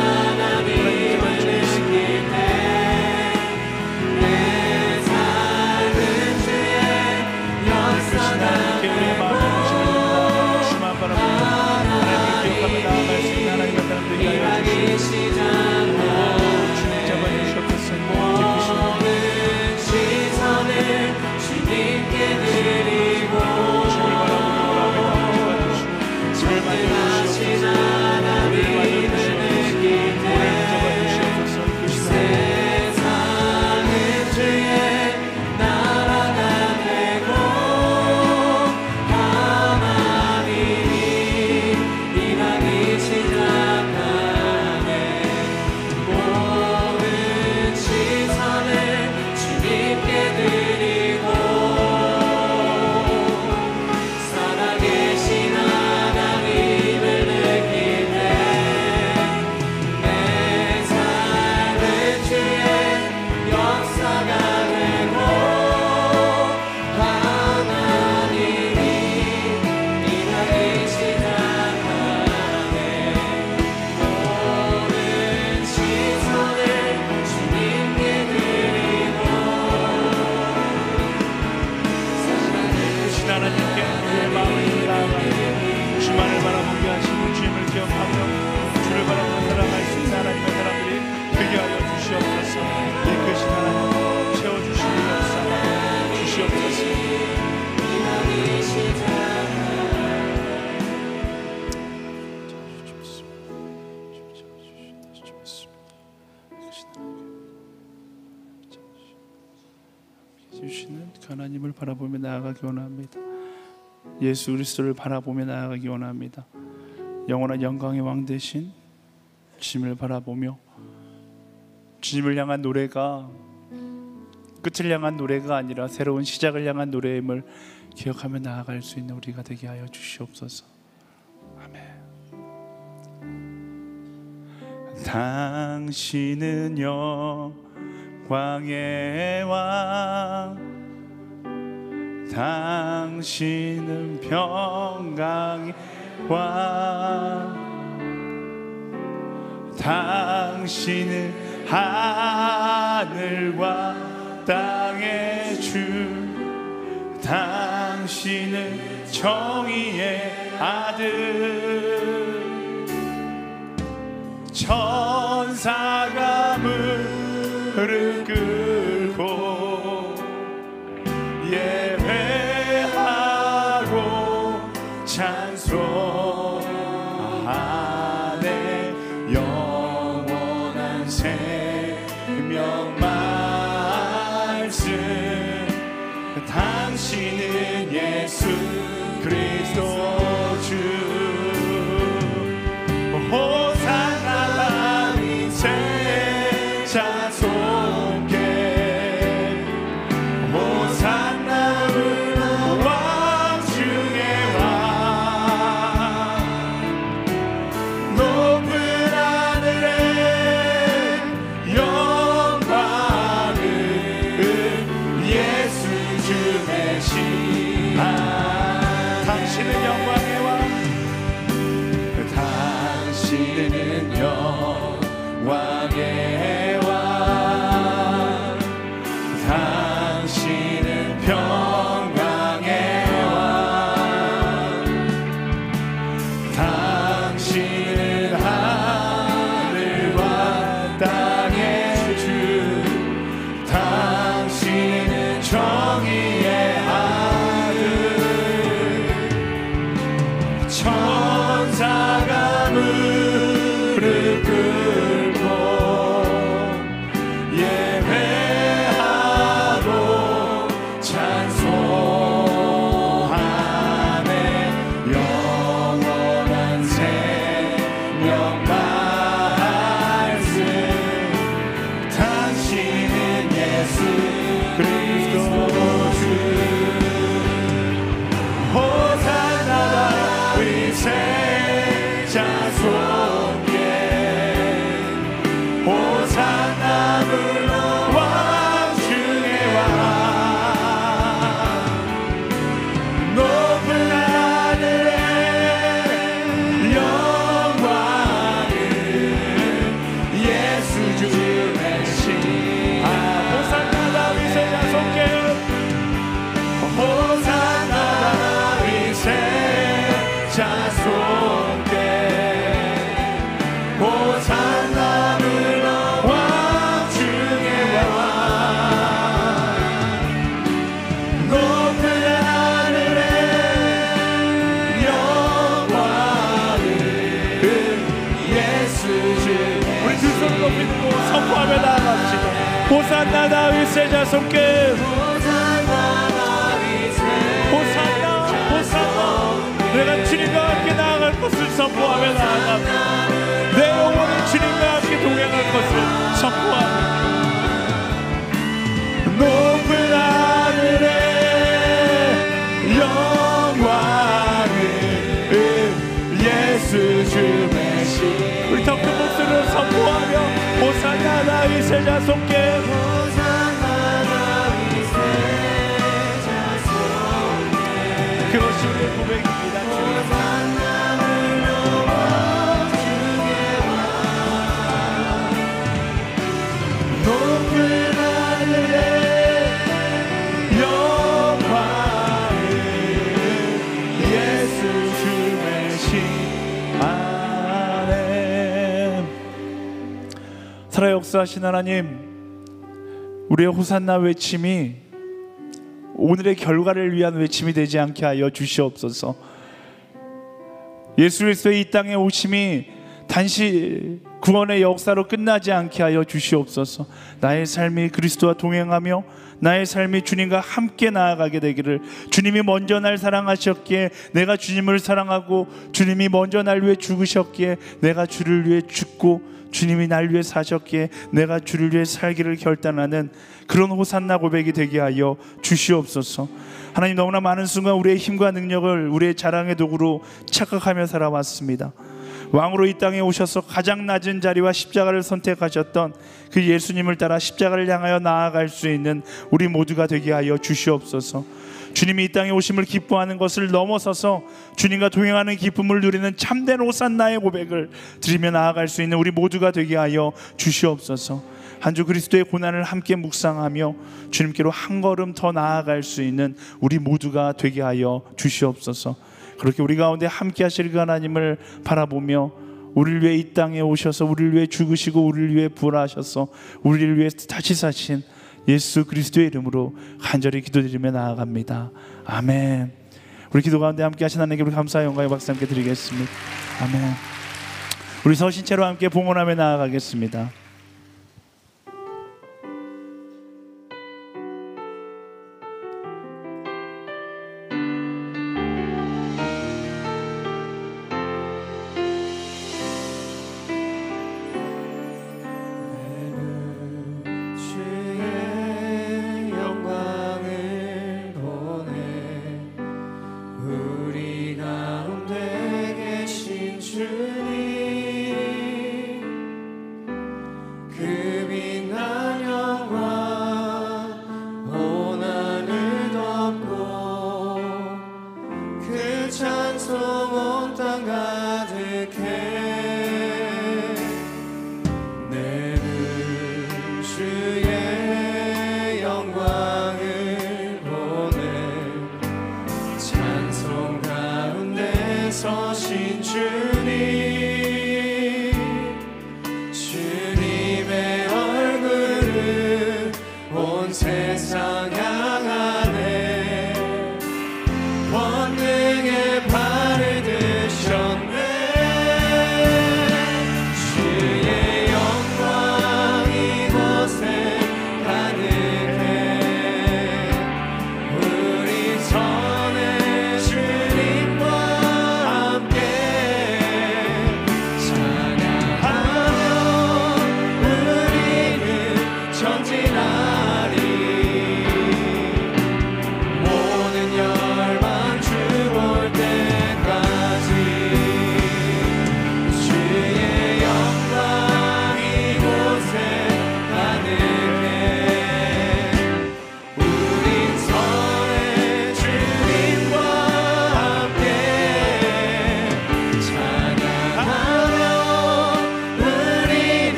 주시는 하나님을 바라보며 나아가기 원합니다. 예수 그리스도를 바라보며 나아가기 원합니다. 영원한 영광의 왕 되신 주님을 바라보며 주님을 향한 노래가 끝을 향한 노래가 아니라 새로운 시작을 향한 노래임을 기억하며 나아갈 수 있는 우리가 되게 하여 주시옵소서. 아멘. 당신은 영광의 왕, 당신은 평강의 왕, 당신은 하늘과 땅의 주, 당신은 정의의 아들. 천사가 무릎 꿇고 예배하고 찬송하네. 영원한 생명 말씀, 당신은 예수 그리스도 주. 호산나 다윗의 자손께, 호산나 왕 중의 왕, 높은 하늘에 영광을 예수 주 대신. 당신은 영광의 왕, 당신은 영광의 왕, 당신은 평강의 왕, 당신은 하늘과 땅의 주, 당신은 정의의 아들. 천사가 무릎 꿇고 예배하고 찬송하네. 영원한 생명 말씀, 당신은 예수 그리스도 주. 호산나 다윗의 자손께, 호산나 왕 중의 왕, 높은 하늘에 영광을 예수 주 대신. 호산나 다윗의 자손께, 호산나 다윗의 자손께, 호산나 왕 중의 왕, 높은 하늘에 영광을 예수 주. 우리 두 손을 높이 들고 선포하며 나아갑시다. 호산나 다윗의 자손께, 호산나, 호산나. 내가 주님과 함께 나아갈 것을 선포하며 나아갑니다. 내 영혼은 주님과 함께 동행할 것을 선포합니다. 높은 하늘에 영광을 예수 주 대신. 우리 더 큰 목소리로 선포하며 호산나 다윗의 자손께, 그것이 우리의 고백입니다. 높은 하늘에 영광을 예수 주 대신. 아멘. 살아 역사하신 하나님, 우리의 호산나 외침이 오늘의 결과를 위한 외침이 되지 않게 하여 주시옵소서. 예수 그리스도의 이 땅에 오심이 단지 구원의 역사로 끝나지 않게 하여 주시옵소서. 나의 삶이 그리스도와 동행하며 나의 삶이 주님과 함께 나아가게 되기를, 주님이 먼저 날 사랑하셨기에 내가 주님을 사랑하고, 주님이 먼저 날 위해 죽으셨기에 내가 주를 위해 죽고, 주님이 날 위해 사셨기에 내가 주를 위해 살기를 결단하는 그런 호산나 고백이 되게 하여 주시옵소서. 하나님, 너무나 많은 순간 우리의 힘과 능력을 우리의 자랑의 도구로 착각하며 살아왔습니다. 왕으로 이 땅에 오셔서 가장 낮은 자리와 십자가를 선택하셨던 그 예수님을 따라 십자가를 향하여 나아갈 수 있는 우리 모두가 되게 하여 주시옵소서. 주님이 이 땅에 오심을 기뻐하는 것을 넘어서서 주님과 동행하는 기쁨을 누리는 참된 호산나의 고백을 드리며 나아갈 수 있는 우리 모두가 되게 하여 주시옵소서. 한 주 그리스도의 고난을 함께 묵상하며 주님께로 한 걸음 더 나아갈 수 있는 우리 모두가 되게 하여 주시옵소서. 그렇게 우리 가운데 함께 하실 그 하나님을 바라보며 우리를 위해 이 땅에 오셔서 우리를 위해 죽으시고 우리를 위해 부활하셔서 우리를 위해 다시 사신 예수 그리스도의 이름으로 간절히 기도드리며 나아갑니다. 아멘. 우리 기도 가운데 함께 하신 하나님께 우리 감사와 영광의 박수 함께 드리겠습니다. 아멘. 우리 서신체로 함께 봉헌하며 나아가겠습니다.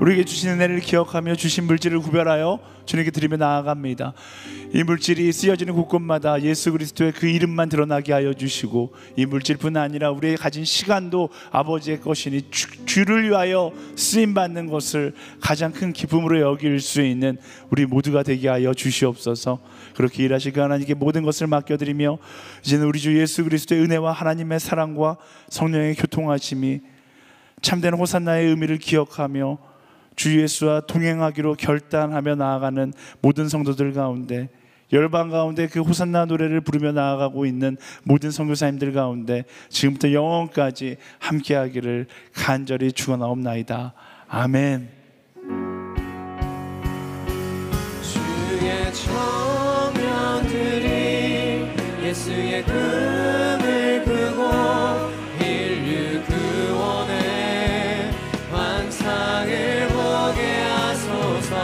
우리에게 주신 은혜를 기억하며 주신 물질을 구별하여 주님께 드리며 나아갑니다. 이 물질이 쓰여지는 곳곳마다 예수 그리스도의 그 이름만 드러나게 하여 주시고, 이 물질뿐 아니라 우리의 가진 시간도 아버지의 것이니 주를 위하여 쓰임받는 것을 가장 큰 기쁨으로 여길 수 있는 우리 모두가 되게 하여 주시옵소서. 그렇게 일하실 그 하나님께 모든 것을 맡겨드리며 이제는 우리 주 예수 그리스도의 은혜와 하나님의 사랑과 성령의 교통하심이 참된 호산나의 의미를 기억하며 주 예수와 동행하기로 결단하며 나아가는 모든 성도들 가운데, 열방 가운데 그 호산나 노래를 부르며 나아가고 있는 모든 선교사님들 가운데 지금부터 영원까지 함께하기를 간절히 축원하옵나이다. 아멘. 주의 청년들이 예수의 금을 끄고 인류 구원의 환상을 보게 하소서.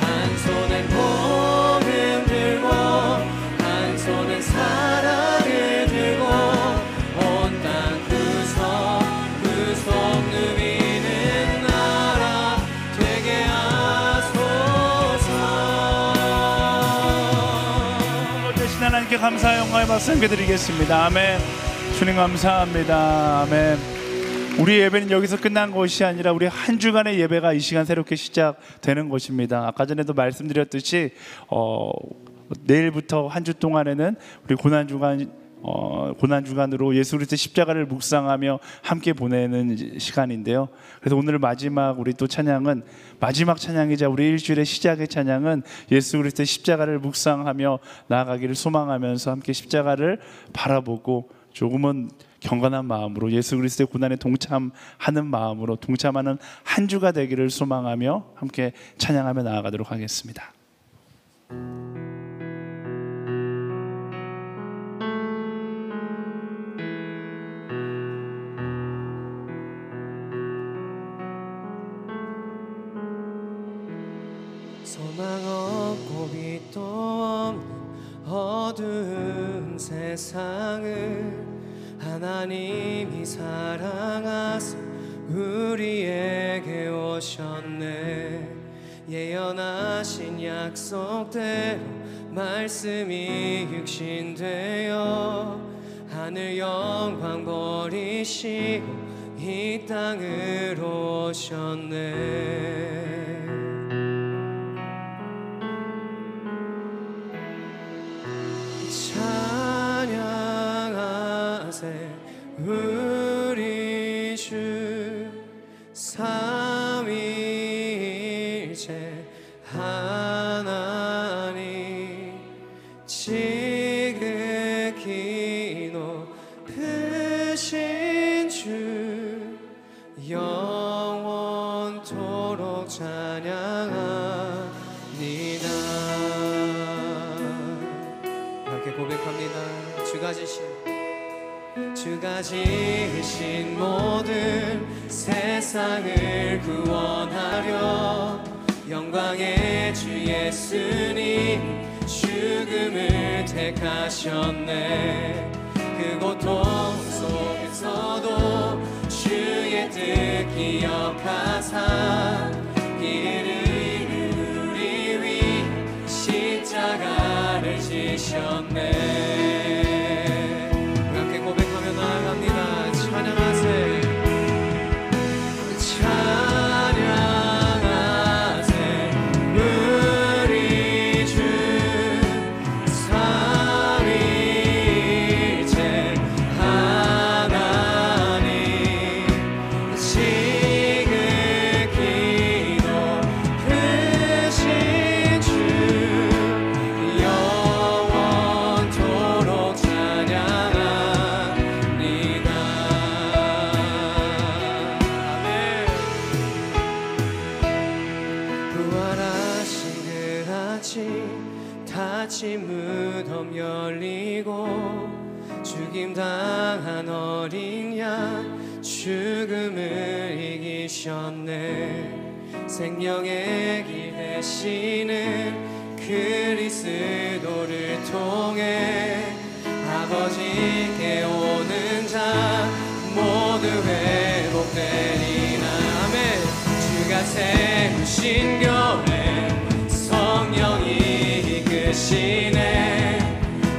한 손엔 복음 들고 한 손엔 사랑을 들고 온 땅 구석구석 누비는 나라 되게 하소서. 대신 하나님께 감사와 영광의 박수 함께 드리겠습니다. 아멘. 주님 감사합니다. 아멘. 우리 예배는 여기서 끝난 것이 아니라 우리 한 주간의 예배가 이 시간 새롭게 시작되는 것입니다. 아까 전에도 말씀드렸듯이 내일부터 한 주 동안에는 우리 고난주간으로 예수 그리스도의 십자가를 묵상하며 함께 보내는 시간인데요. 그래서 오늘 마지막 우리 또 찬양은 마지막 찬양이자 우리 일주일의 시작의 찬양은 예수 그리스도의 십자가를 묵상하며 나아가기를 소망하면서 함께 십자가를 바라보고 조금은 경건한 마음으로 예수 그리스도의 고난에 동참하는 마음으로 동참하는 한 주가 되기를 소망하며 함께 찬양하며 나아가도록 하겠습니다. 소망 없고 빛도 없는 어두운 세상을 하나님이 사랑하사 우리에게 오셨네. 예언하신 약속대로 말씀이 육신되어 하늘 영광 버리시고 이 땅으로 오셨네. 찬양하세 우리 주 삼위일체 하나님 지극히 높으신 주 영원토록 찬양합니다. 함께 고백합니다. 주가 지으신 모든 세상을 구원하려 영광의 주 예수님 죽음을 택하셨네. 그 고통 속에서도 주의 뜻 기억하사 이를 우리 위 십자가를 지셨네. 다친 무덤 열리고 죽임당한 어린 양 죽음을 이기셨네. 생명의 길 되시는 그리스도를 통해 아버지께 오는 자 모두 회복되리라. 아멘. 주가 세우신 교회 성령이 이끄시네.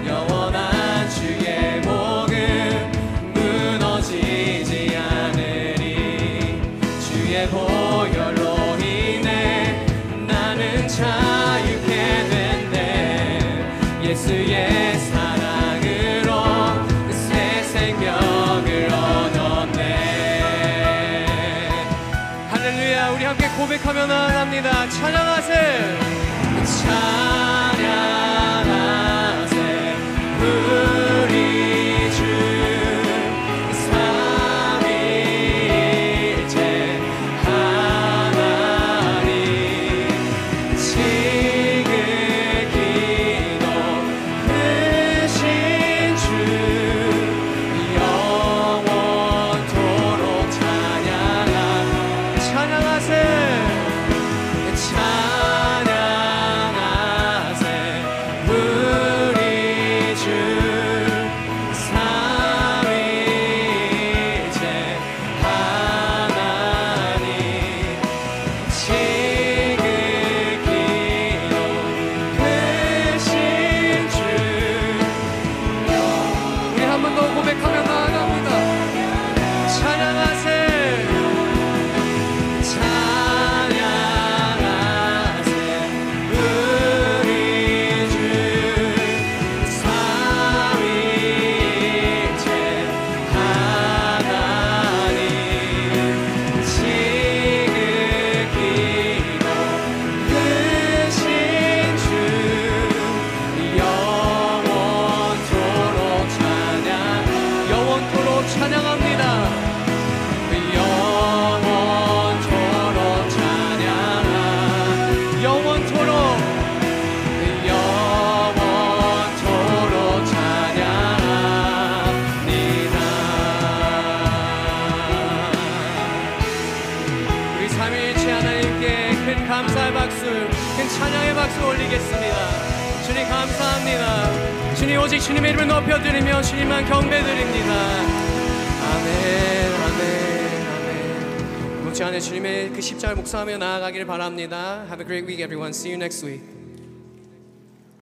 영원한 주의 복음 무너지지 않으리. 주의 보혈로 인해 나는 자유케 된대. 예수의 사랑으로 새 생명을 얻었네. 할렐루야. 우리 함께 고백하며 나아갑니다. 찬양하세. 찬양하세 우리 주 삼위일체 하나님 지극히 높으신 주 영원토록 찬양하세. 영원토록 찬양합니다. 우리 삼위일체 하나님께 큰 감사의 박수, 큰 찬양의 박수 올리겠습니다. 주님 감사합니다. 주님 오직 주님의 이름을 높여드리며 주님만 경배드립니다. 아멘, 아멘, 아멘. 목주 안에 주님의 그 십자가를 묵상하며 나아가기를 바랍니다. Have a great week, everyone. See you next week.